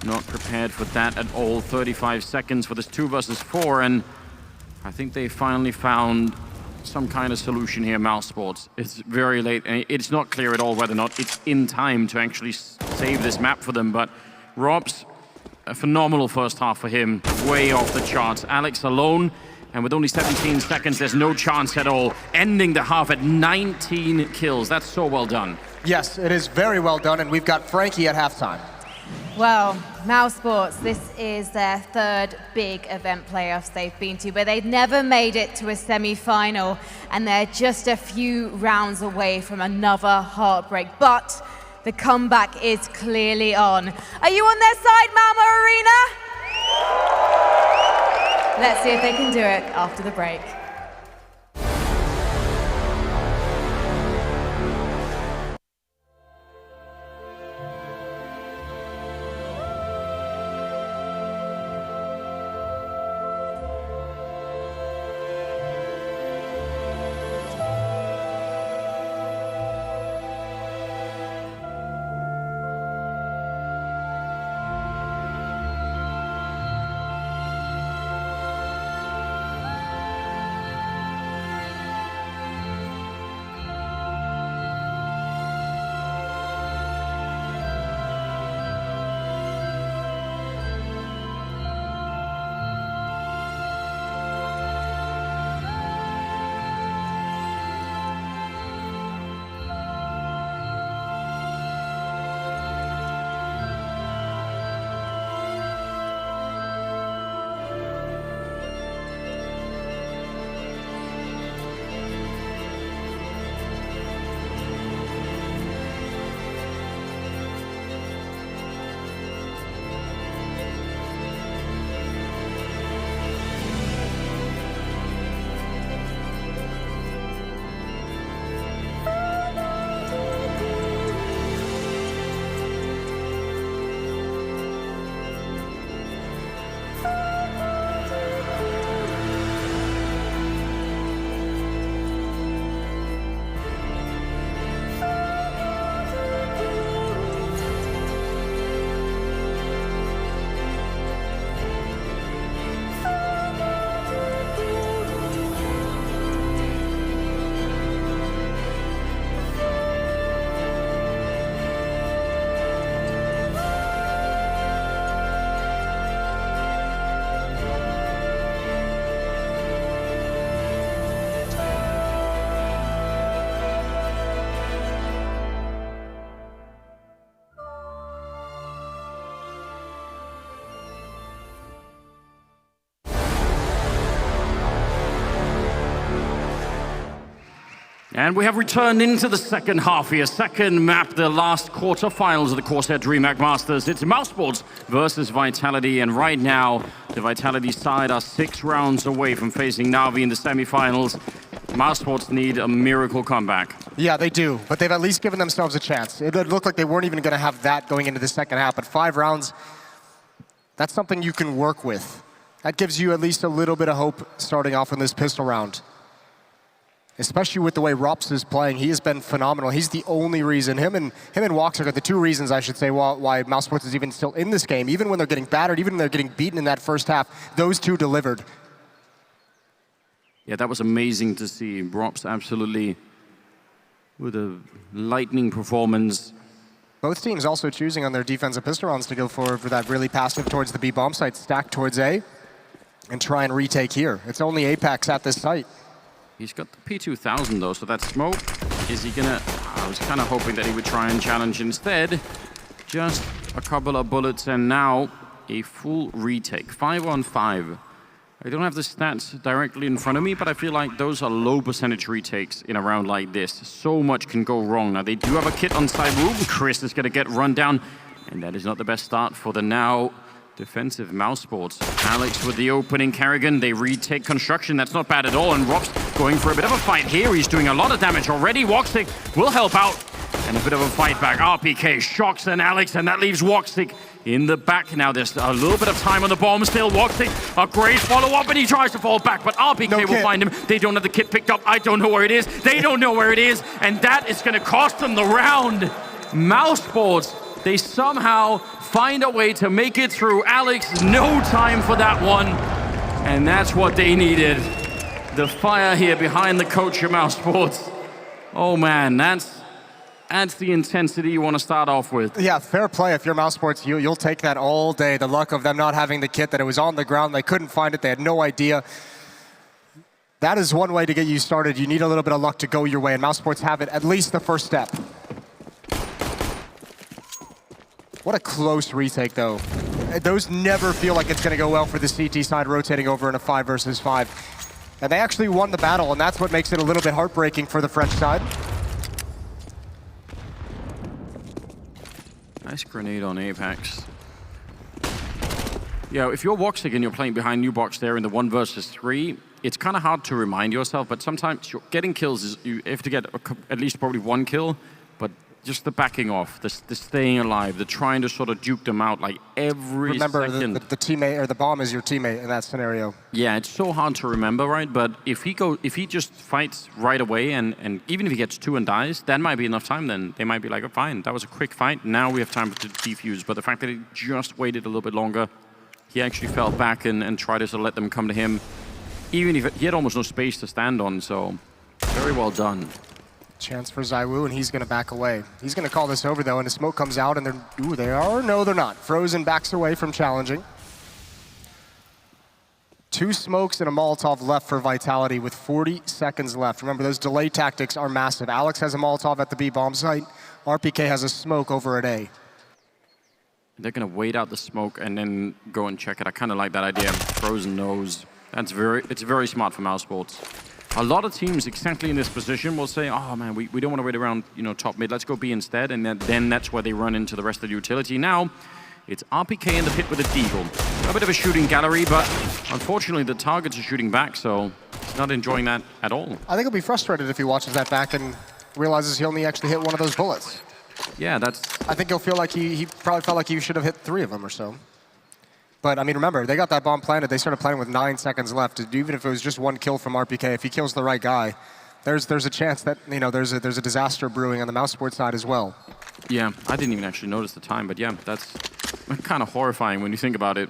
Not prepared for that at all. 35 seconds for this 2 versus 4, and I think they finally found some kind of solution here, Mousesports. It's very late, and it's not clear at all whether or not it's in time to actually save this map for them, but Rob's a phenomenal first half for him, way off the charts. Alex alone, and with only 17 seconds, there's no chance at all. Ending the half at 19 kills. That's so well done. Yes, it is very well done, and we've got Frankie at halftime. Well, Mousesports, this is their 3rd big event playoffs they've been to, but they've never made it to a semi-final, and they're just a few rounds away from another heartbreak. But the comeback is clearly on. Are you on their side, Malmö Arena? Let's see if they can do it after the break. And we have returned into the second half here. Second map, the last quarterfinals of the CORSAIR DreamHack Masters. It's Mousesports versus Vitality. And right now, the Vitality side are 6 rounds away from facing Na'Vi in the semifinals. Mousesports need a miracle comeback. Yeah, they do, but they've at least given themselves a chance. It looked like they weren't even going to have that going into the second half, but 5 rounds, that's something you can work with. That gives you at least a little bit of hope starting off in this pistol round. Especially with the way Rops is playing, he has been phenomenal. He's the only reason, him and Woxer are the two reasons, I should say, why Mousesports is even still in this game. Even when they're getting battered, even when they're getting beaten in that first half, those two delivered. Yeah, that was amazing to see. Rops absolutely with a lightning performance. Both teams also choosing on their defensive pistol rounds to go forward for that really passive towards the B bomb site, stack towards A, and try and retake here. It's only Apex at this site. He's got the P2000 though, so that smoke, is he gonna... I was kind of hoping that he would try and challenge instead. Just a couple of bullets and now a full retake. 5-on-5. I don't have the stats directly in front of me, but I feel like those are low percentage retakes in a round like this. So much can go wrong. Now they do have a kit on side room. Chris is gonna get run down, and that is not the best start for the now defensive Mousesports. Alex with the opening, Kerrigan, they retake construction. That's not bad at all, and Rob's going for a bit of a fight here. He's doing a lot of damage already. Woxic will help out, and a bit of a fight back. RPK shocks and Alex, and that leaves Woxic in the back. Now there's a little bit of time on the bomb still. Woxic, a great follow-up, and he tries to fall back, but RPK will find him. They don't have the kit picked up. I don't know where it is. They don't know where it is, and that is gonna cost them the round. Mousesports, they somehow find a way to make it through. Alex, no time for that one. And that's what they needed. The fire here behind the coach of Mousesports. Oh man, that's the intensity you want to start off with. Yeah, fair play. If you're Mousesports, you'll take that all day. The luck of them not having the kit, that it was on the ground, they couldn't find it, they had no idea. That is one way to get you started. You need a little bit of luck to go your way, and Mousesports have it, at least the first step. What a close retake, though. Those never feel like it's going to go well for the CT side rotating over in a 5 versus 5. And they actually won the battle, and that's what makes it a little bit heartbreaking for the French side. Nice grenade on Apex. Yeah, if you're Woxic and you're playing behind new box there in the 1 versus 3, it's kind of hard to remind yourself, but sometimes getting kills is, you have to get at least probably 1 kill, but just the backing off, the staying alive, the trying to sort of duke them out like every remember, second. the teammate, or the bomb is your teammate in that scenario. Yeah, it's so hard to remember, right? But if he just fights right away, and even if he gets 2 and dies, that might be enough time. Then they might be like, oh, fine, that was a quick fight. Now we have time to defuse. But the fact that he just waited a little bit longer, he actually fell back and tried to sort of let them come to him. Even if he had almost no space to stand on, so very well done. Chance for ZywOo, and he's going to back away. He's going to call this over, though, and the smoke comes out, and they're... Ooh, they are? No, they're not. Frozen backs away from challenging. 2 smokes and a Molotov left for Vitality with 40 seconds left. Remember, those delay tactics are massive. Alex has a Molotov at the B bomb site. RPK has a smoke over at A. They're going to wait out the smoke and then go and check it. I kind of like that idea. Frozen nose. It's very smart for Mousesports. A lot of teams exactly in this position will say, oh man, we don't want to wait around, top mid, let's go B instead, and then that's where they run into the rest of the utility. Now, it's RPK in the pit with a deagle. A bit of a shooting gallery, but unfortunately the targets are shooting back, so he's not enjoying that at all. I think he'll be frustrated if he watches that back and realizes he only actually hit 1 of those bullets. Yeah, I think he'll feel like he probably felt like he should have hit 3 of them or so. But, I mean, remember, they got that bomb planted. They started planning with 9 seconds left. Even if it was just 1 kill from RPK, if he kills the right guy, there's a chance that, there's a disaster brewing on the Mousesports side as well. Yeah, I didn't even actually notice the time, but yeah, that's kind of horrifying when you think about it.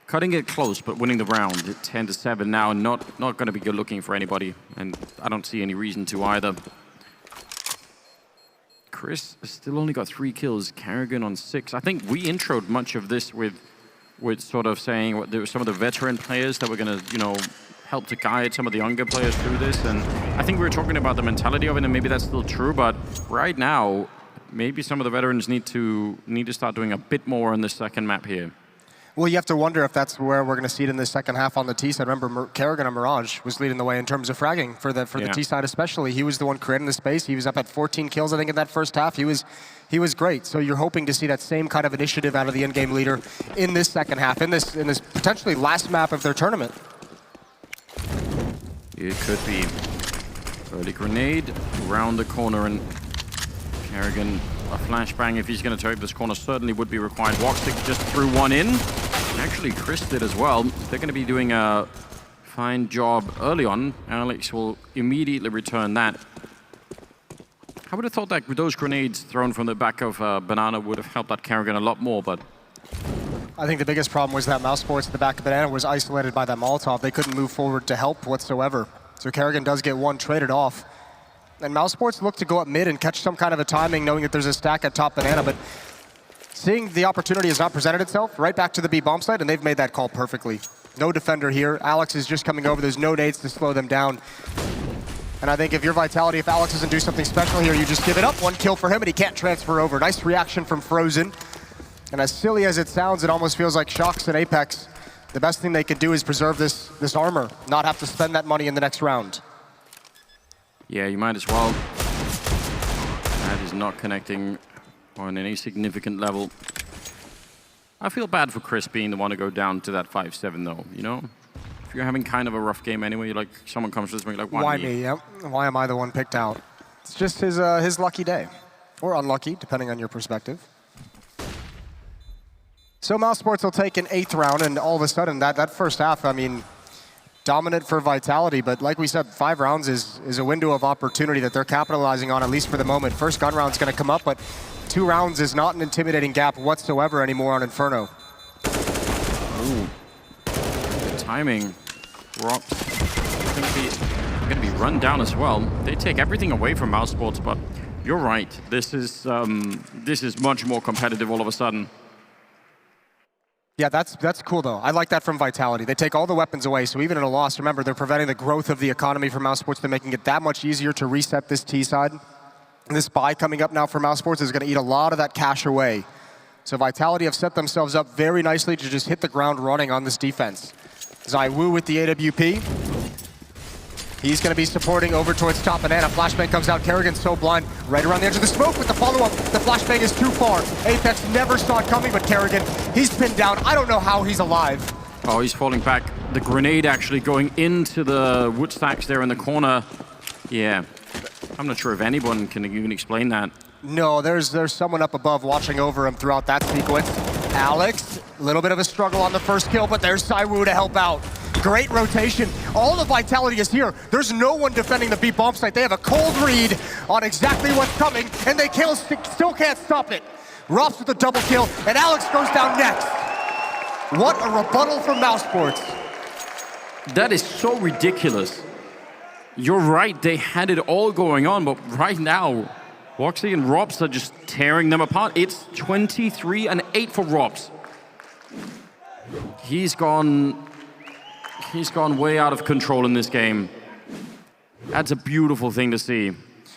Cutting it close, but winning the round at 10-7 now, not going to be good looking for anybody, and I don't see any reason to either. Chris still only got 3 kills, Kerrigan on 6. I think we introed much of this with sort of saying there were some of the veteran players that were going to, help to guide some of the younger players through this. And I think we were talking about the mentality of it, and maybe that's still true. But right now, maybe some of the veterans need to start doing a bit more in this second map here. Well, you have to wonder if that's where we're going to see it in the second half on the T side. Remember, Kerrigan and Mirage was leading the way in terms of fragging for the T side especially. He was the one creating the space. He was up at 14 kills, I think, in that first half. He was great. So you're hoping to see that same kind of initiative out of the in-game leader in this second half, in this potentially last map of their tournament. It could be. Early grenade around the corner, and Kerrigan, a flashbang if he's going to take this corner certainly would be required. Woxic just threw 1 in. Actually, Chris did as well. They're going to be doing a fine job early on. Alex will immediately return that. I would have thought that with those grenades thrown from the back of Banana would have helped that Kerrigan a lot more, but... I think the biggest problem was that Mousesports at the back of Banana was isolated by that Molotov. They couldn't move forward to help whatsoever. So Kerrigan does get one traded off. And Mousesports look to go up mid and catch some kind of a timing, knowing that there's a stack at top Banana, but seeing the opportunity has not presented itself, right back to the B bomb site, and they've made that call perfectly. No defender here. Alex is just coming over. There's no nades to slow them down. And I think if you're Vitality, if Alex doesn't do something special here, you just give it up. One kill for him, and he can't transfer over. Nice reaction from Frozen. And as silly as it sounds, it almost feels like Shox and Apex. The best thing they could do is preserve this armor, not have to spend that money in the next round. Yeah, you might as well. That is not connecting on any significant level. I feel bad for Chris being the one to go down to that 5-7 though, you know? If you're having kind of a rough game anyway, like someone comes to this and you're like, why me? Yep. Why am I the one picked out? It's just his lucky day. Or unlucky, depending on your perspective. So Mousesports will take an 8th round, and all of a sudden, that first half, I mean, dominant for Vitality, but like we said, 5 rounds is a window of opportunity that they're capitalizing on, at least for the moment. First gun round's gonna come up, but 2 rounds is not an intimidating gap whatsoever anymore on Inferno. Ooh. The timing. Rops. Going to be run down as well. They take everything away from Mousesports, but you're right. This is much more competitive all of a sudden. Yeah, that's cool though. I like that from Vitality. They take all the weapons away, so even in a loss, remember, they're preventing the growth of the economy for Mousesports. They're making it that much easier to reset this T side. And this buy coming up now for Mousesports is going to eat a lot of that cash away. So Vitality have set themselves up very nicely to just hit the ground running on this defense. ZywOo with the AWP. He's going to be supporting over towards top Banana. Flashbang comes out. Kerrigan's so blind. Right around the edge of the smoke with the follow-up. The flashbang is too far. Apex never saw it coming, but Kerrigan, he's pinned down. I don't know how he's alive. Oh, he's falling back. The grenade actually going into the wood stacks there in the corner. Yeah. I'm not sure if anyone can even explain that. No, there's someone up above watching over him throughout that sequence. Alex, a little bit of a struggle on the first kill, but there's ZywOo to help out. Great rotation. All the Vitality is here. There's no one defending the B bomb site. They have a cold read on exactly what's coming, and they still can't stop it. Rops with a double kill, and Alex goes down next. What a rebuttal from Mousesports. That is so ridiculous. You're right, they had it all going on, but right now, Woxy and Robs are just tearing them apart. It's 23-8 for Robs. He's gone way out of control in this game. That's a beautiful thing to see.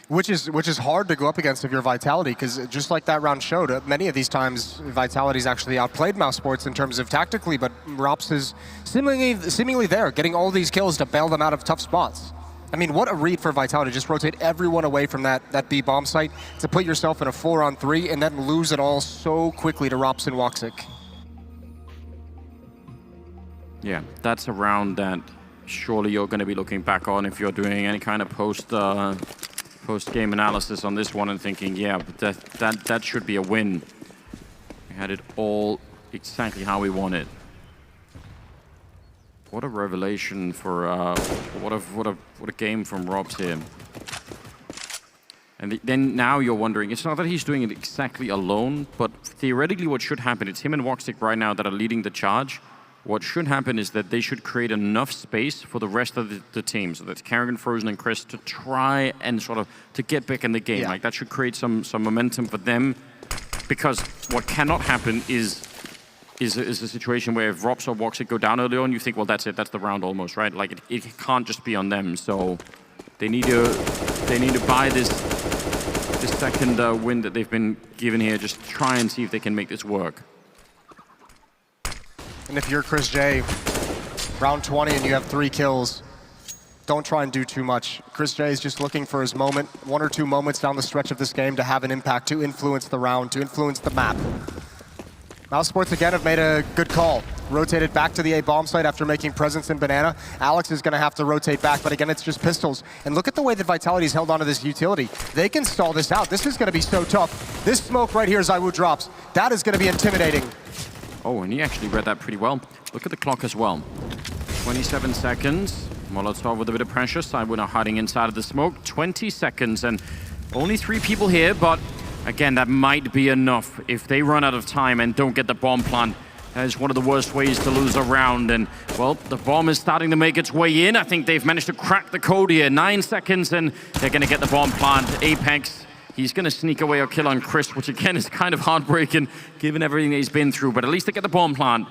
Which is hard to go up against if you're Vitality, because just like that round showed, many of these times Vitality's actually outplayed Mousesports in terms of tactically, but Rops is seemingly there, getting all these kills to bail them out of tough spots. I mean, what a read for Vitality. Just rotate everyone away from that B bomb site to put yourself in a 4-on-3 and then lose it all so quickly to Rops and Woxic. Yeah, that's a round that surely you're going to be looking back on if you're doing any kind of post-game analysis on this one and thinking, yeah, but that should be a win. We had it all exactly how we wanted. What a revelation for what a game from Robs here. And then now you're wondering, it's not that he's doing it exactly alone, but theoretically what should happen, it's him and Woxic right now that are leading the charge. What should happen is that they should create enough space for the rest of the team. So that's Kerrigan, Frozen, and Chris to try and sort of to get back in the game. Yeah. Like that should create some momentum for them. Because what cannot happen is a situation where if Robs or Woxic go down early on, you think, well, that's it, that's the round almost, right? Like it can't just be on them. So they need to buy this second win that they've been given here. Just try and see if they can make this work. And if you're Chris J, round 20 and you have 3 kills, don't try and do too much. Chris J is just looking for his moment, 1 or 2 moments down the stretch of this game to have an impact, to influence the round, to influence the map. Mousesports again have made a good call. Rotated back to the A bomb site after making presence in Banana. Alex is going to have to rotate back, but again, it's just pistols. And look at the way that Vitality's held onto this utility. They can stall this out. This is going to be so tough. This smoke right here, ZywOo drops. That is going to be intimidating. Oh, and he actually read that pretty well. Look at the clock as well. 27 seconds. Molotov with a bit of pressure. Sidewinner hiding inside of the smoke. 20 seconds, and only 3 people here, but again, that might be enough. If they run out of time and don't get the bomb plant, that is one of the worst ways to lose a round. And, well, the bomb is starting to make its way in. I think they've managed to crack the code here. 9 seconds, and they're going to get the bomb plant. Apex, he's going to sneak away a kill on Chris, which, again, is kind of heartbreaking, given everything that he's been through. But at least they get the bomb plant.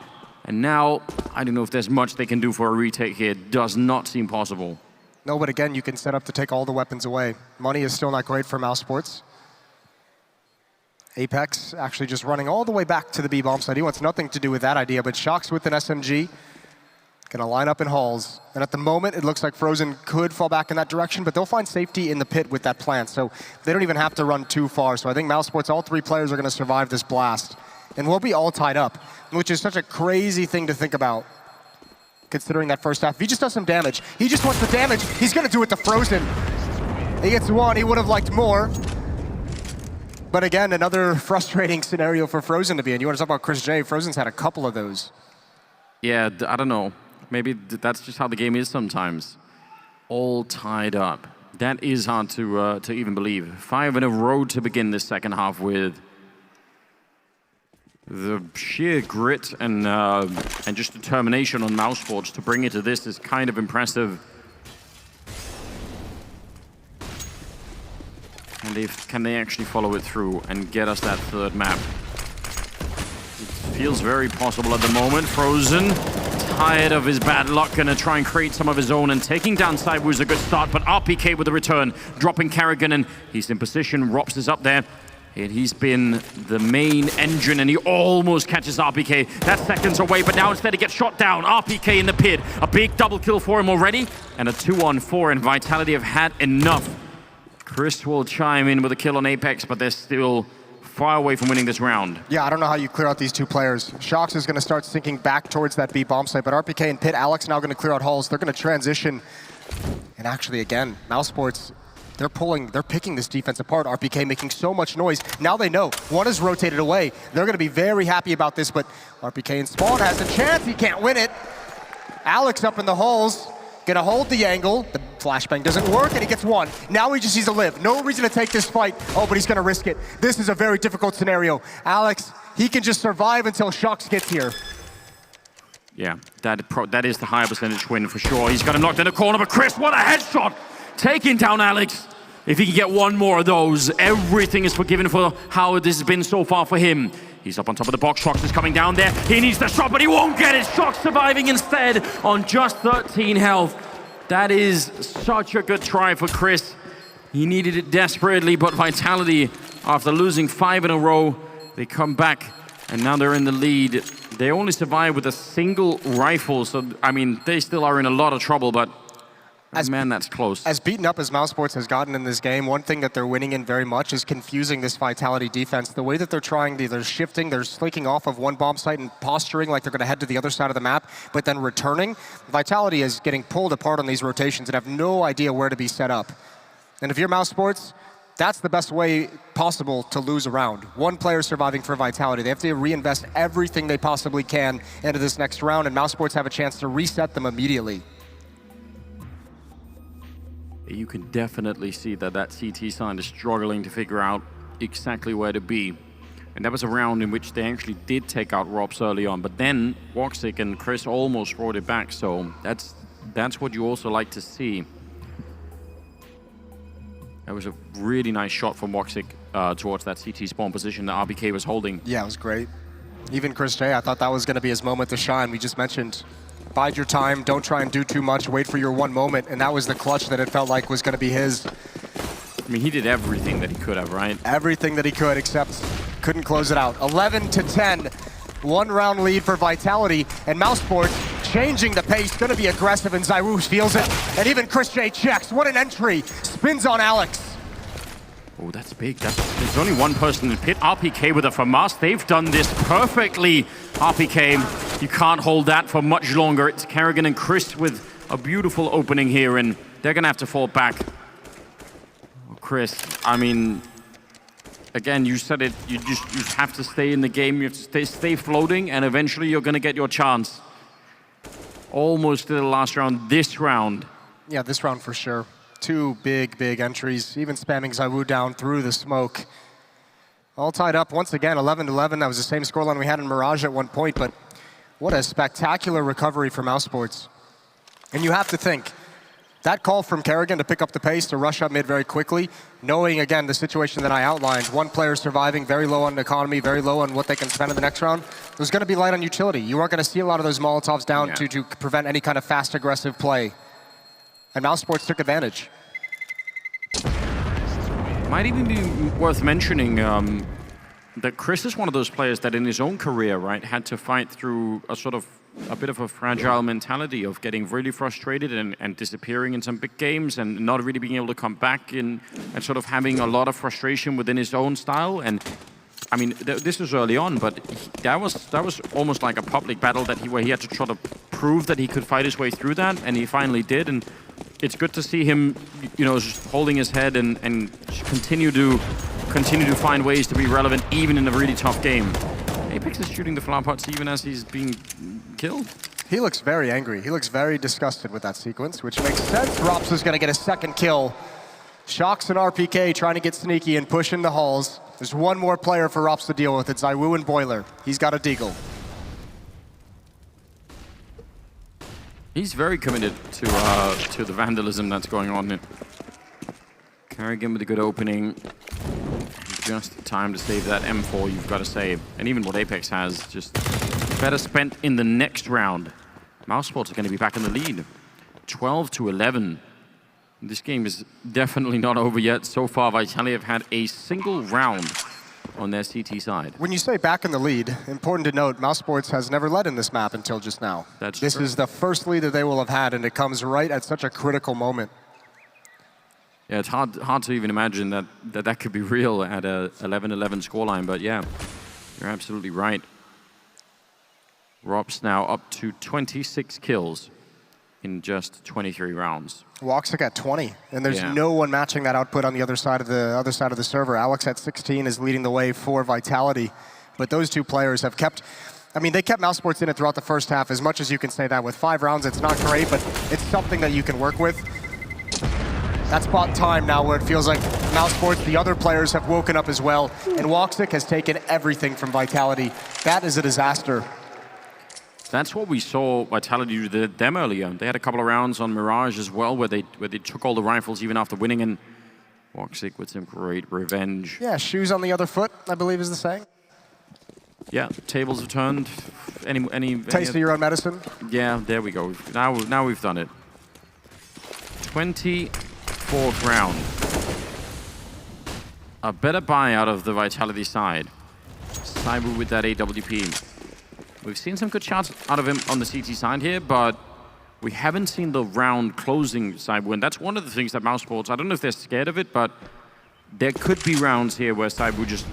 And now, I don't know if there's much they can do for a retake here. Does not seem possible. No, but again, you can set up to take all the weapons away. Money is still not great for Mousesports. Apex actually just running all the way back to the B bomb site. He wants nothing to do with that idea, but Shox with an SMG, gonna line up in halls. And at the moment, it looks like Frozen could fall back in that direction, but they'll find safety in the pit with that plant, so they don't even have to run too far. So I think Mousesports, all 3 players are gonna survive this blast. And we'll be all tied up, which is such a crazy thing to think about, considering that first half. If he just does some damage, he just wants the damage, he's gonna do it to Frozen. He gets 1, he would have liked more. But again, another frustrating scenario for Frozen to be in. You want to talk about Chris J? Frozen's had a couple of those. Yeah, I don't know. Maybe that's just how the game is sometimes. All tied up. That is hard to even believe. 5 in a row to begin this second half with. The sheer grit and just determination on Mousesports to bring it to this is kind of impressive. Can they actually follow it through and get us that 3rd map? It feels very possible at the moment. Frozen, tired of his bad luck, gonna try and create some of his own, and taking down Saibu is a good start, but RPK with the return, dropping Carrigan, and he's in position. Rops is up there, and he's been the main engine, and he almost catches RPK. That's seconds away, but now instead he gets shot down. RPK in the pit, a big double kill for him already, and a 2-on-4, and Vitality have had enough. Chris will chime in with a kill on Apex, but they're still far away from winning this round. Yeah, I don't know how you clear out these 2 players. Shox is going to start sinking back towards that B bomb site, but RPK and Pit, Alex now going to clear out halls. They're going to transition. And actually, again, Mousesports, they're picking this defense apart. RPK making so much noise. Now they know. 1 is rotated away. They're going to be very happy about this, but RPK and Spawn has a chance. He can't win it. Alex up in the halls. Gonna hold the angle. The flashbang doesn't work, and he gets 1. Now he just needs to live. No reason to take this fight. Oh, but he's gonna risk it. This is a very difficult scenario. Alex, he can just survive until Shox gets here. Yeah, that is the higher percentage win for sure. He's got him knocked in the corner, but Chris, what a headshot! Taking down Alex. If he can get 1 more of those, everything is forgiven for how this has been so far for him. He's up on top of the box. Shox is coming down there. He needs the shot, but he won't get it. Shox surviving instead on just 13 health. That is such a good try for Chris. He needed it desperately, but Vitality, after losing 5 in a row, they come back, and now they're in the lead. They only survive with a single rifle, so, I mean, they still are in a lot of trouble, but man, that's close. As beaten up as Mousesports has gotten in this game, one thing that they're winning in very much is confusing this Vitality defense. The way that they're trying, they're shifting, they're slinking off of 1 bomb site and posturing like they're going to head to the other side of the map, but then returning. Vitality is getting pulled apart on these rotations and have no idea where to be set up. And if you're Mousesports, that's the best way possible to lose a round. 1 player surviving for Vitality. They have to reinvest everything they possibly can into this next round, and Mousesports have a chance to reset them immediately. You can definitely see that CT side is struggling to figure out exactly where to be. And that was a round in which they actually did take out Robs early on, but then Woxic and Chris almost brought it back, so that's what you also like to see. That was a really nice shot from Woxic towards that CT spawn position that RBK was holding. Yeah, it was great. Even Chris J, I thought that was going to be his moment to shine. We just mentioned, bide your time, don't try and do too much, wait for your 1 moment, and that was the clutch that it felt like was going to be his. I mean, he did everything that he could have, right? Everything that he could, except couldn't close it out. 11-10, 1 round lead for Vitality, and Mousesports changing the pace, going to be aggressive, and Zyrus feels it, and even Chris J checks. What an entry, spins on Alex. Oh, that's big. There's only 1 person in the pit. RPK with a FAMAS. They've done this perfectly. RPK, you can't hold that for much longer. It's Carrigan and Chris with a beautiful opening here, and they're going to have to fall back. Oh, Chris, I mean, again, you said it, you have to stay in the game, you have to stay floating, and eventually you're going to get your chance. Almost to the last round, this round. Yeah, this round for sure. Two big entries, even spamming ZywOo down through the smoke. All tied up once again, 11-11. That was the same scoreline we had in Mirage at one point, but what a spectacular recovery for Mousesports. And you have to think, that call from Kerrigan to pick up the pace, to rush up mid very quickly, knowing, again, the situation that I outlined, one player surviving, very low on economy, very low on what they can spend in the next round, it was going to be light on utility. You weren't going to see a lot of those Molotovs down to prevent any kind of fast, aggressive play. And Mousesports took advantage. Might even be worth mentioning that Chris is one of those players that in his own career, right, had to fight through a bit of a fragile mentality of getting really frustrated and disappearing in some big games and not really being able to come back and sort of having a lot of frustration within his own style. And I mean, this was early on, but that was almost like a public battle where he had to try to prove that he could fight his way through that, and he finally did. And it's good to see him, just holding his head and continue to find ways to be relevant even in a really tough game. Apex is shooting the flower pots even as he's being killed. He looks very angry. He looks very disgusted with that sequence, which makes sense. Rops is going to get a second kill. Shocks and RPK trying to get sneaky and push into halls. There's one more player for Rops to deal with. It's ZywOo and Boiler. He's got a deagle. He's very committed to the vandalism that's going on here. Kerrigan with a good opening. Just time to save that M4, you've got to save. And even what Apex has, just better spent in the next round. Mousesports are going to be back in the lead. 12-11. This game is definitely not over yet. So far, Vitality have had a single round on their CT side. When you say back in the lead, important to note, Mousesports has never led in this map until just now. This is the first lead that they will have had, and it comes right at such a critical moment. Yeah, it's hard to even imagine that could be real at a 11-11 scoreline, but yeah, you're absolutely right. Rops now up to 26 kills in just 23 rounds. Woxic at 20, and there's no one matching that output on the other side of the server. Alex at 16 is leading the way for Vitality, but those two players have kept. I mean, they kept Mousesports in it throughout the first half. As much as you can say that with 5 rounds, it's not great, but it's something that you can work with. That's spot time now where it feels like Mousesports, the other players have woken up as well, and Woxic has taken everything from Vitality. That is a disaster. That's what we saw Vitality do them earlier. They had a couple of rounds on Mirage as well where they took all the rifles even after winning, and Woxic with some great revenge. Yeah, shoes on the other foot, I believe is the saying. Yeah, tables have turned. Any taste of your own medicine? Yeah, there we go. Now we've done it. 24th round. A better buy out of the Vitality side. ZywOo with that AWP. We've seen some good shots out of him on the CT side here, but we haven't seen the round closing ZywOo, and that's one of the things that Mousesports, I don't know if they're scared of it, but there could be rounds here where ZywOo just,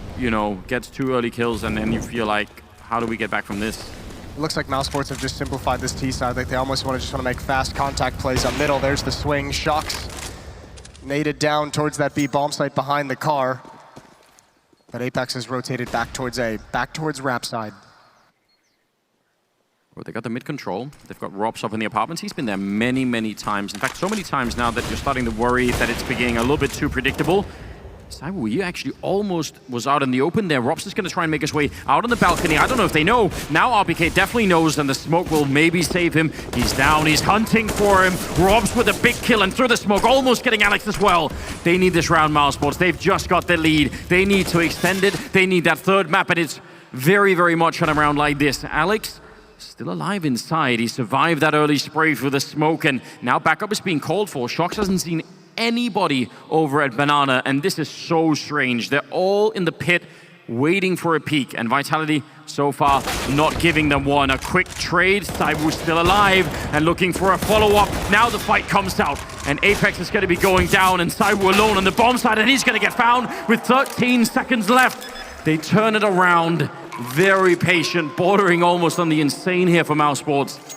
gets 2 early kills, and then you feel like, how do we get back from this? It looks like Mousesports have just simplified this T side. Like they almost want to make fast contact plays up middle. There's the swing. Shocks naded down towards that B bomb site behind the car. But Apex has rotated back towards A, back towards Rap side. Well, they got the mid control. They've got Rops up in the apartments. He's been there many, many times. In fact, so many times now that you're starting to worry that it's beginning a little bit too predictable. ZywOo, you actually almost was out in the open there. Rops is going to try and make his way out on the balcony. I don't know if they know. Now RPK definitely knows, and the smoke will maybe save him. He's down. He's hunting for him. Rops with a big kill, and through the smoke, almost getting Alex as well. They need this round, Mousesports. They've just got the lead. They need to extend it. They need that third map, and it's very, very much on a round like this. Alex still alive inside. He survived that early spray through the smoke, and now backup is being called for. Shox hasn't seen anybody over at Banana, and this is so strange. They're all in the pit waiting for a peek, and Vitality so far not giving them one. A quick trade. ZywOo's still alive and looking for a follow-up. Now the fight comes out, and Apex is going to be going down, and ZywOo alone on the bomb side, and he's going to get found with 13 seconds left. They turn it around. Very patient, bordering almost on the insane here for Mousesports,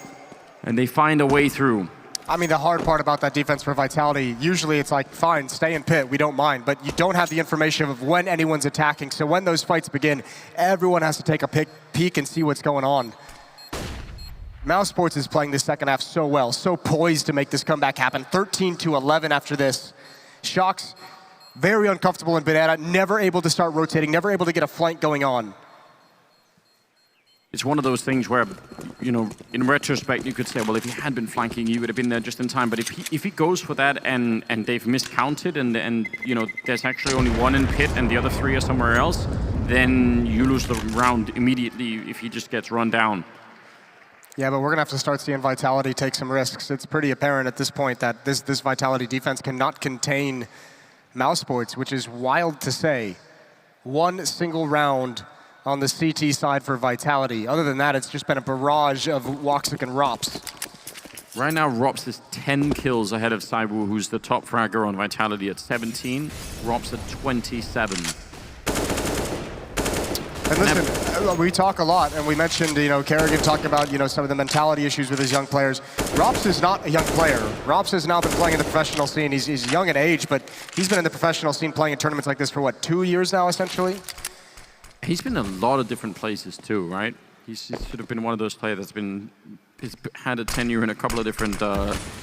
and they find a way through. I mean, the hard part about that defense for Vitality, usually it's like, fine, stay in pit, we don't mind, but you don't have the information of when anyone's attacking. So when those fights begin, everyone has to take a peek and see what's going on. Mousesports is playing the second half so well, so poised to make this comeback happen. 13-11 after this. Shox, very uncomfortable in Banana, never able to start rotating, never able to get a flank going on. It's one of those things where, you know, in retrospect, you could say, well, if he had been flanking, he would have been there just in time. But if he goes for that and they've miscounted and you know, there's actually only one in pit and the other three are somewhere else, then you lose the round immediately if he just gets run down. Yeah, but we're going to have to start seeing Vitality take some risks. It's pretty apparent at this point that this Vitality defense cannot contain Mousesports, which is wild to say. One single round on the CT side for Vitality. Other than that, it's just been a barrage of Woxic and Rops. Right now, Rops is 10 kills ahead of Saiwu, who's the top fragger on Vitality at 17. Rops at 27. And listen, we talk a lot, and we mentioned, you know, Kerrigan talking about, you know, some of the mentality issues with his young players. Rops is not a young player. Rops has now been playing in the professional scene. He's young in age, but he's been in the professional scene playing in tournaments like this for, what, 2 years now, essentially? He's been in a lot of different places too, right? He's sort of been one of those players that's he's had a tenure in a couple of different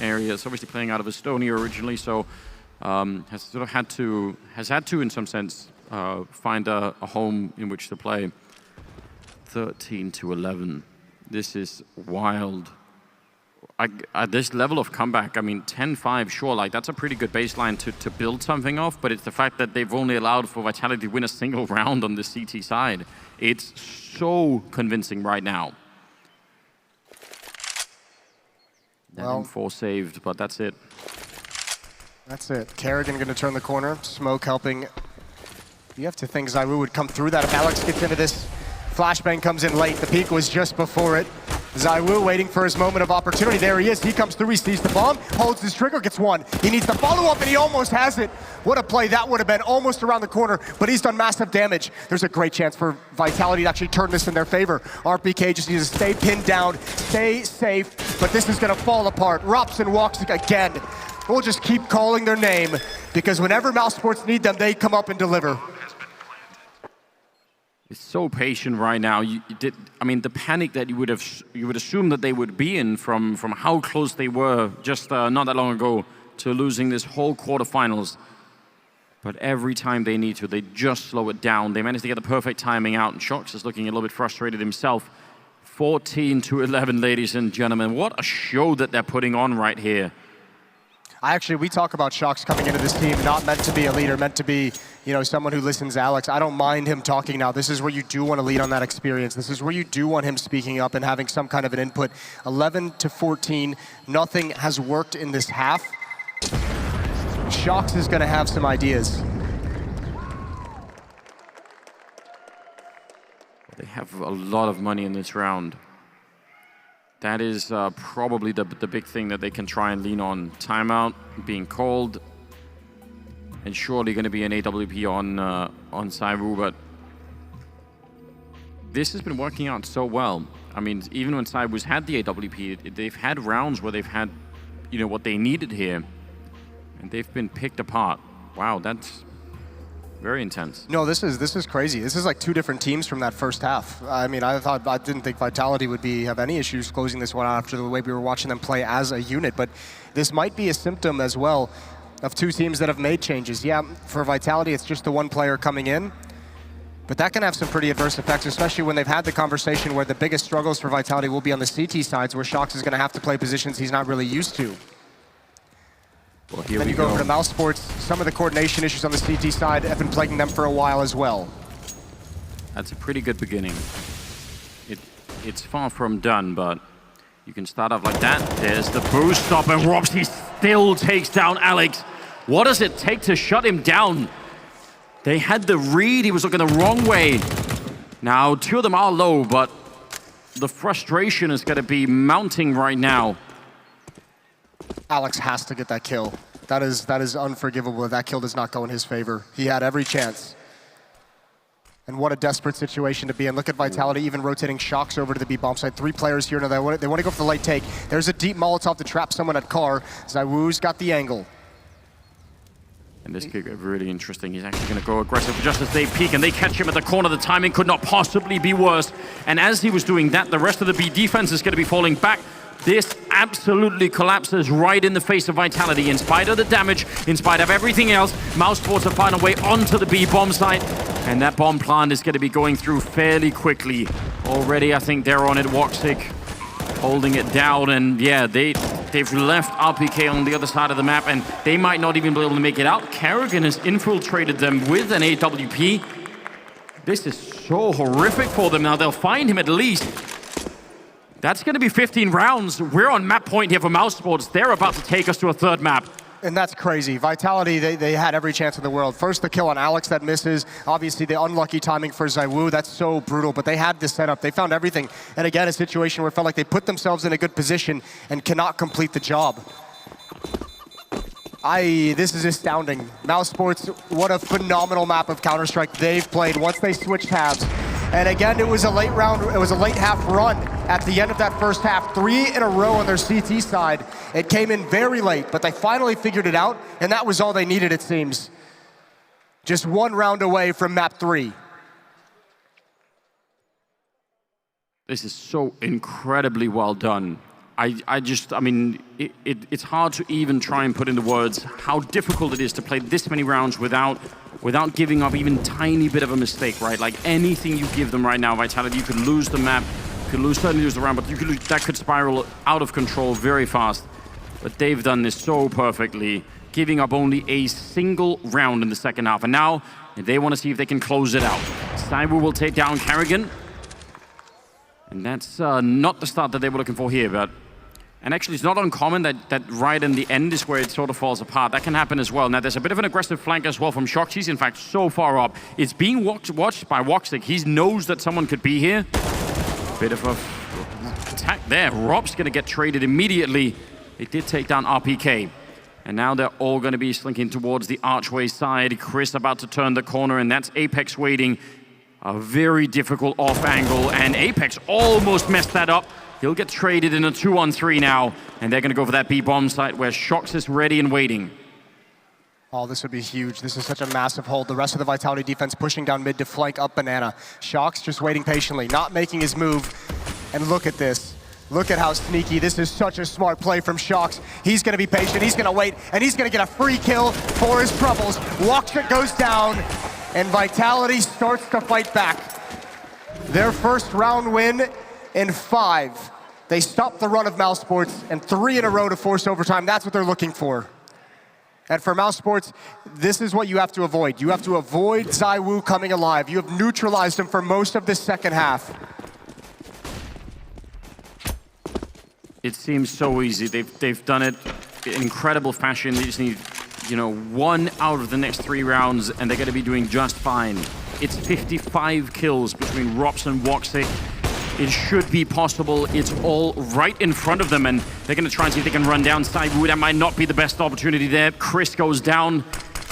areas. Obviously playing out of Estonia originally, so has sort of had to in some sense find a home in which to play. 13-11. This is wild. At this level of comeback, I mean, 10-5, sure, like that's a pretty good baseline to build something off, but it's the fact that they've only allowed for Vitality to win a single round on the CT side. It's so convincing right now. Well, 4 saved, but that's it. That's it. Kerrigan going to turn the corner. Smoke helping. You have to think Zaiwu would come through that if Alex gets into this. Flashbang comes in late. The peak was just before it. Zaiwu waiting for his moment of opportunity. There he is. He comes through. He sees the bomb, holds his trigger, gets one. He needs the follow-up, and he almost has it. What a play that would have been, almost around the corner, but he's done massive damage. There's a great chance for Vitality to actually turn this in their favor. RPK just needs to stay pinned down, stay safe, but this is going to fall apart. Rops and Woxic again. We'll just keep calling their name, because whenever Mousesports need them, they come up and deliver. It's so patient right now. I mean, the panic that you would assume that they would be in from how close they were just not that long ago to losing this whole quarterfinals. But every time they need to, they just slow it down. They managed to get the perfect timing out, and Shox is looking a little bit frustrated himself. 14-11, ladies and gentlemen. What a show that they're putting on right here. We talk about Shox coming into this team, not meant to be a leader, meant to be, you know, someone who listens to Alex. I don't mind him talking now. This is where you do want to lead on that experience. This is where you do want him speaking up and having some kind of an input. 11-14, nothing has worked in this half. Shox is going to have some ideas. They have a lot of money in this round. That is probably the big thing that they can try and lean on. Timeout being called, and surely going to be an AWP on Saiwu, but this has been working out so well. I mean, even when Saiwu's had the AWP, they've had rounds where they've had, you know, what they needed here, and they've been picked apart. Wow, that's very intense. No, this is crazy. This is like 2 different teams from that first half. I mean, I didn't think Vitality would have any issues closing this one out after the way we were watching them play as a unit, but this might be a symptom as well of 2 teams that have made changes. Yeah, for Vitality, it's just the one player coming in, but that can have some pretty adverse effects, especially when they've had the conversation where the biggest struggles for Vitality will be on the CT sides, where Shox is going to have to play positions he's not really used to. Well, here then you go over to Mousesports. Some of the coordination issues on the CT side have been plaguing them for a while as well. That's a pretty good beginning. It's far from done, but you can start off like that. There's the boost stop, and Rops, he still takes down Alex. What does it take to shut him down? They had the read. He was looking the wrong way. Now, 2 of them are low, but the frustration is going to be mounting right now. Alex has to get that kill. That is unforgivable. That kill does not go in his favor. He had every chance. And what a desperate situation to be in. Look at Vitality even rotating Shocks over to the B bomb side. 3 players here now. They want to go for the late take. There's a deep Molotov to trap someone at car. ZywOo's got the angle. And this could get really interesting. He's actually going to go aggressive just as they peek, and they catch him at the corner. The timing could not possibly be worse. And as he was doing that, the rest of the B defense is going to be falling back. This absolutely collapses right in the face of Vitality. In spite of the damage, in spite of everything else, Mousesports have found a way onto the B bomb site. And that bomb plant is going to be going through fairly quickly. Already, I think they're on it. Woxic holding it down. And yeah, they've left RPK on the other side of the map, and they might not even be able to make it out. Kerrigan has infiltrated them with an AWP. This is so horrific for them. Now, they'll find him at least. That's going to be 15 rounds. We're on map point here for Mousesports. They're about to take us to a third map. And that's crazy. Vitality, they had every chance in the world. First, the kill on Alex that misses. Obviously, the unlucky timing for ZywOo. That's so brutal, but they had this setup. They found everything. And again, a situation where it felt like they put themselves in a good position and cannot complete the job. This is astounding. Mousesports, what a phenomenal map of Counter-Strike they've played once they switched halves. And again, it was a late round, it was a late half run at the end of that first half. 3 in a row on their CT side. It came in very late, but they finally figured it out, and that was all they needed, it seems. Just 1 round away from map 3. This is so incredibly well done. I mean, it's hard to even try and put into words how difficult it is to play this many rounds without giving up even tiny bit of a mistake, right? Like anything you give them right now, Vitality, you could lose the map, certainly lose the round, but that could spiral out of control very fast. But they've done this so perfectly, giving up only a single round in the second half. And now they want to see if they can close it out. ZywOo will take down Kerrigan. And that's not the start that they were looking for here, but... And actually, it's not uncommon that right in the end is where it sort of falls apart. That can happen as well. Now, there's a bit of an aggressive flank as well from Shocks. He's, in fact, so far up. It's being watched by Woxic. He knows that someone could be here. Bit of a attack there. Rob's going to get traded immediately. They did take down RPK. And now they're all going to be slinking towards the archway side. Chris about to turn the corner, and that's Apex waiting. A very difficult off angle, and Apex almost messed that up. He'll get traded in a 2-on-3 now, and they're going to go for that B-bomb site where Shocks is ready and waiting. Oh, this would be huge. This is such a massive hold. The rest of the Vitality defense pushing down mid to flank up Banana. Shocks just waiting patiently, not making his move. And look at this. Look at how sneaky. This is such a smart play from Shocks. He's going to be patient, he's going to wait, and he's going to get a free kill for his troubles. Woxic goes down, and Vitality starts to fight back. Their first round win in 5. They stopped the run of Mousesports, and 3 in a row to force overtime. That's what they're looking for. And for Mousesports, this is what you have to avoid. You have to avoid ZywOo coming alive. You have neutralized him for most of this second half. It seems so easy. They've done it in incredible fashion. They just need, 1 out of the next 3 rounds, and they're going to be doing just fine. It's 55 kills between Rops and Woxic. It should be possible. It's all right in front of them, and they're going to try and see if they can run down ZywOo. That might not be the best opportunity there. Chris goes down,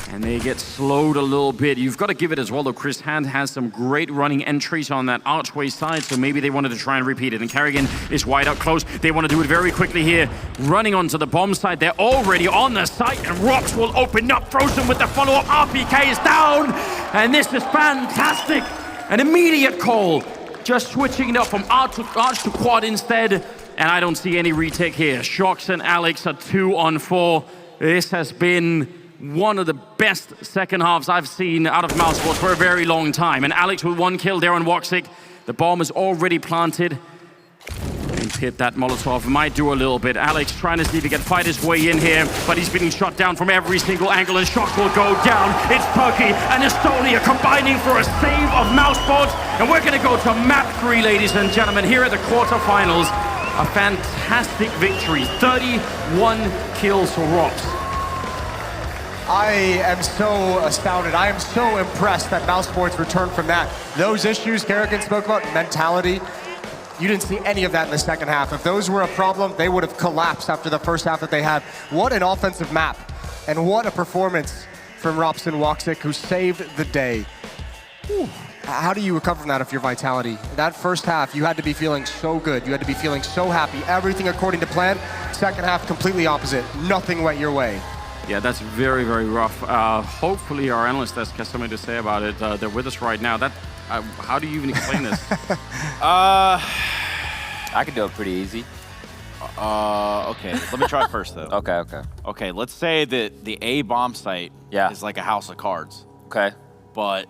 and they get slowed a little bit. You've got to give it as well, though. Chris has some great running entries on that archway side, so maybe they wanted to try and repeat it. And Kerrigan is wide up close. They want to do it very quickly here. Running onto the bomb side. They're already on the site, and Rops will open up. Frozen with the follow-up. RPK is down, and this is fantastic. An immediate call. Just switching it up from arch to quad instead, and I don't see any retake here. Shocks and Alex are 2-on-4. This has been one of the best second halves I've seen out of Mousesports for a very long time. And Alex with 1 kill there on Woxic. The bomb is already planted. And hit that Molotov. Might do a little bit. Alex trying to see if he can fight his way in here, but he's being shot down from every single angle, and Shocks will go down. It's Turkey and Estonia combining for a save of Mousesports, and we're going to go to map 3, ladies and gentlemen, here at the quarterfinals. A fantastic victory. 31 kills for Rops. I am so astounded. I am so impressed that Mousesports returned from that. Those issues Kerrigan spoke about, mentality, you didn't see any of that in the second half. If those were a problem, they would have collapsed after the first half that they had. What an offensive map, and what a performance from Rops and Woxic, who saved the day. Whew. How do you recover from that if you're Vitality? That first half, you had to be feeling so good. You had to be feeling so happy. Everything according to plan. Second half, completely opposite. Nothing went your way. Yeah, that's very, very rough. Hopefully our analyst desk has something to say about it. They're with us right now. How do you even explain this? I can do it pretty easy. Okay, let me try first, though. Okay. Okay, let's say that the A bomb site is like a house of cards. Okay. But,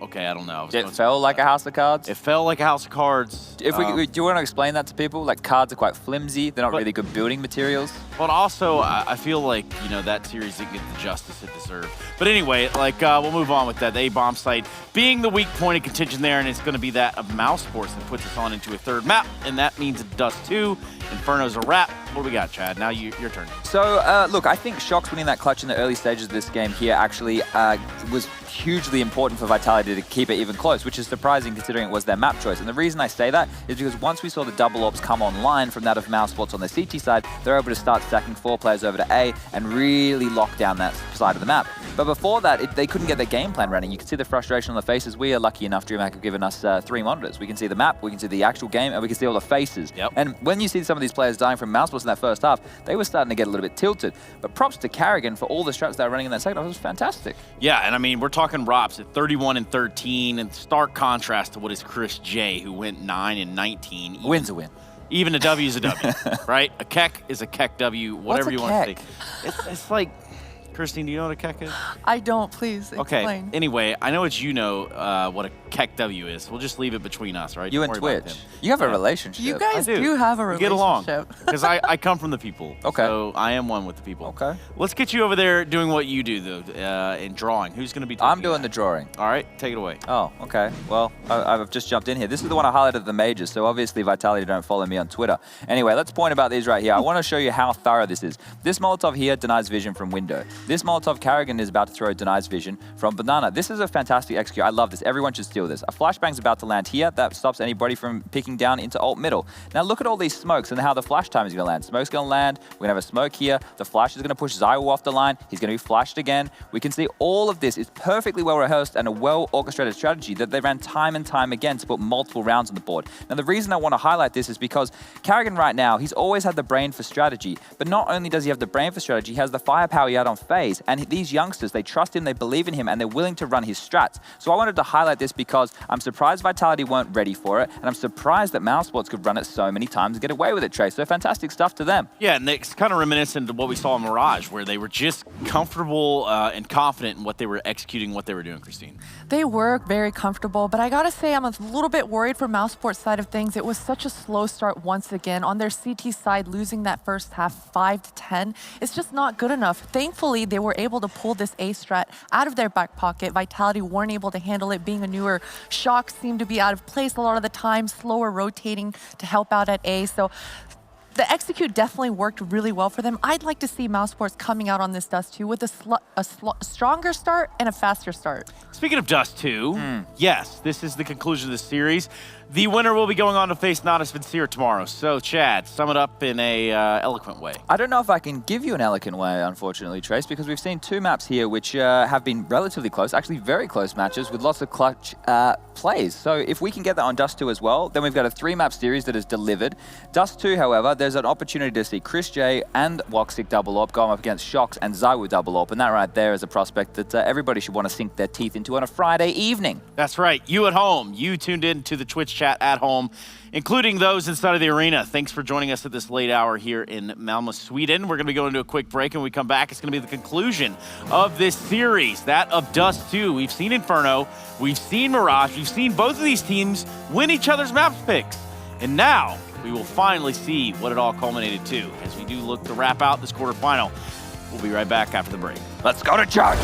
okay, I don't know. It fell like a house of cards? It fell like a house of cards. If do you want to explain that to people? Like, cards are quite flimsy. They're not really good building materials. But also, I feel like, you know, that series didn't get the justice it deserved. But anyway, like, we'll move on with that. The A-bomb site being the weak point of contention there, and it's going to be that of Mousesports that puts us on into a third map, and that means Dust 2. Inferno's a wrap. What do we got, Chad? Now your turn. So, look, I think Shox winning that clutch in the early stages of this game here actually was hugely important for Vitality to keep it even close, which is surprising considering it was their map choice. And the reason I say that is because once we saw the double orbs come online from that of Mousesports on the CT side, they're able to start stacking 4 players over to A and really lock down that side of the map. But before that, they couldn't get their game plan running. You can see the frustration on the faces. We are lucky enough, DreamHack have given us 3 monitors. We can see the map, we can see the actual game, and we can see all the faces. Yep. And when you see some of these players dying from Mousesports in that first half, they were starting to get a little bit tilted. But props to Carrigan for all the strats they were running in that second half. It was fantastic. Yeah, and I mean, we're talking Rops at 31 and 13, in stark contrast to what is Chris J, who went 9 and 19. Win's a win. Even a W is a W, right? A Keck is a Keck W, whatever you want to say. It's like, Christine, do you know what a Keck is? I don't, please explain. Okay, anyway, I know it's what a Keck W is. We'll just leave it between us, right? You Don't and worry about Twitch. him. You have a relationship. You guys I do. have a We relationship. get along, because I come from the people. Okay. So I am one with the people. Okay. Let's get you over there doing what you do, though, in drawing. Who's going to be I'm doing the drawing. All right, take it away. Oh, okay. Well, I've just jumped in here. This is the one I highlighted the majors, so obviously Vitality don't follow me on Twitter. Anyway, let's point about these right here. I want to show you how thorough this is. This Molotov here denies vision from window. This Molotov Carrigan is about to throw denies vision from banana. This is a fantastic execute. I love this. Everyone should steal this. A flashbang's about to land here. That stops anybody from picking down into alt middle. Now look at all these smokes and how the flash time is going to land. Smoke's going to land. We're going to have a smoke here. The flash is going to push Zywoo off the line. He's going to be flashed again. We can see all of this is perfectly well rehearsed and a well orchestrated strategy that they ran time and time again to put multiple rounds on the board. Now the reason I want to highlight this is because Carrigan right now, he's always had the brain for strategy, but not only does he have the brain for strategy, he has the firepower he had on FaZe. And these youngsters, they trust him, they believe in him, and they're willing to run his strats. So I wanted to highlight this because I'm surprised Vitality weren't ready for it, and I'm surprised that Mousesports could run it so many times and get away with it, Trey. So fantastic stuff to them. Yeah, and it's kind of reminiscent of what we saw in Mirage, where they were just comfortable and confident in what they were executing, what they were doing, Christine. They were very comfortable, but I gotta say I'm a little bit worried for Mousesports' side of things. It was such a slow start once again. On their CT side, losing that first half 5-10, it's just not good enough. Thankfully, they were able to pull this A strat out of their back pocket. Vitality weren't able to handle it, being a newer. Shock seemed to be out of place a lot of the time, slower rotating to help out at A. So the execute definitely worked really well for them. I'd like to see Mousesports coming out on this Dust 2 with a stronger start and a faster start. Speaking of Dust 2, yes, this is the conclusion of the series. The winner will be going on to face Natus Vincere tomorrow. So, Chad, sum it up in a eloquent way. I don't know if I can give you an eloquent way, unfortunately, Trace, because we've seen 2 maps here which have been relatively close, actually very close matches with lots of clutch plays. So if we can get that on Dust 2 as well, then we've got a 3-map series that is delivered. Dust 2, however, there's an opportunity to see Chris J and Woxic double AWP going up against Shox and Zywoo double AWP, and that right there is a prospect that everybody should want to sink their teeth into on a Friday evening. That's right. You at home, you tuned in to the Twitch chat at home, including those inside of the arena. Thanks for joining us at this late hour here in Malmö, Sweden. We're going to be going to a quick break, and when we come back, it's going to be the conclusion of this series, that of Dust 2. We've seen Inferno, we've seen Mirage, we've seen both of these teams win each other's map picks. And now we will finally see what it all culminated to as we do look to wrap out this quarterfinal. We'll be right back after the break. Let's go to church!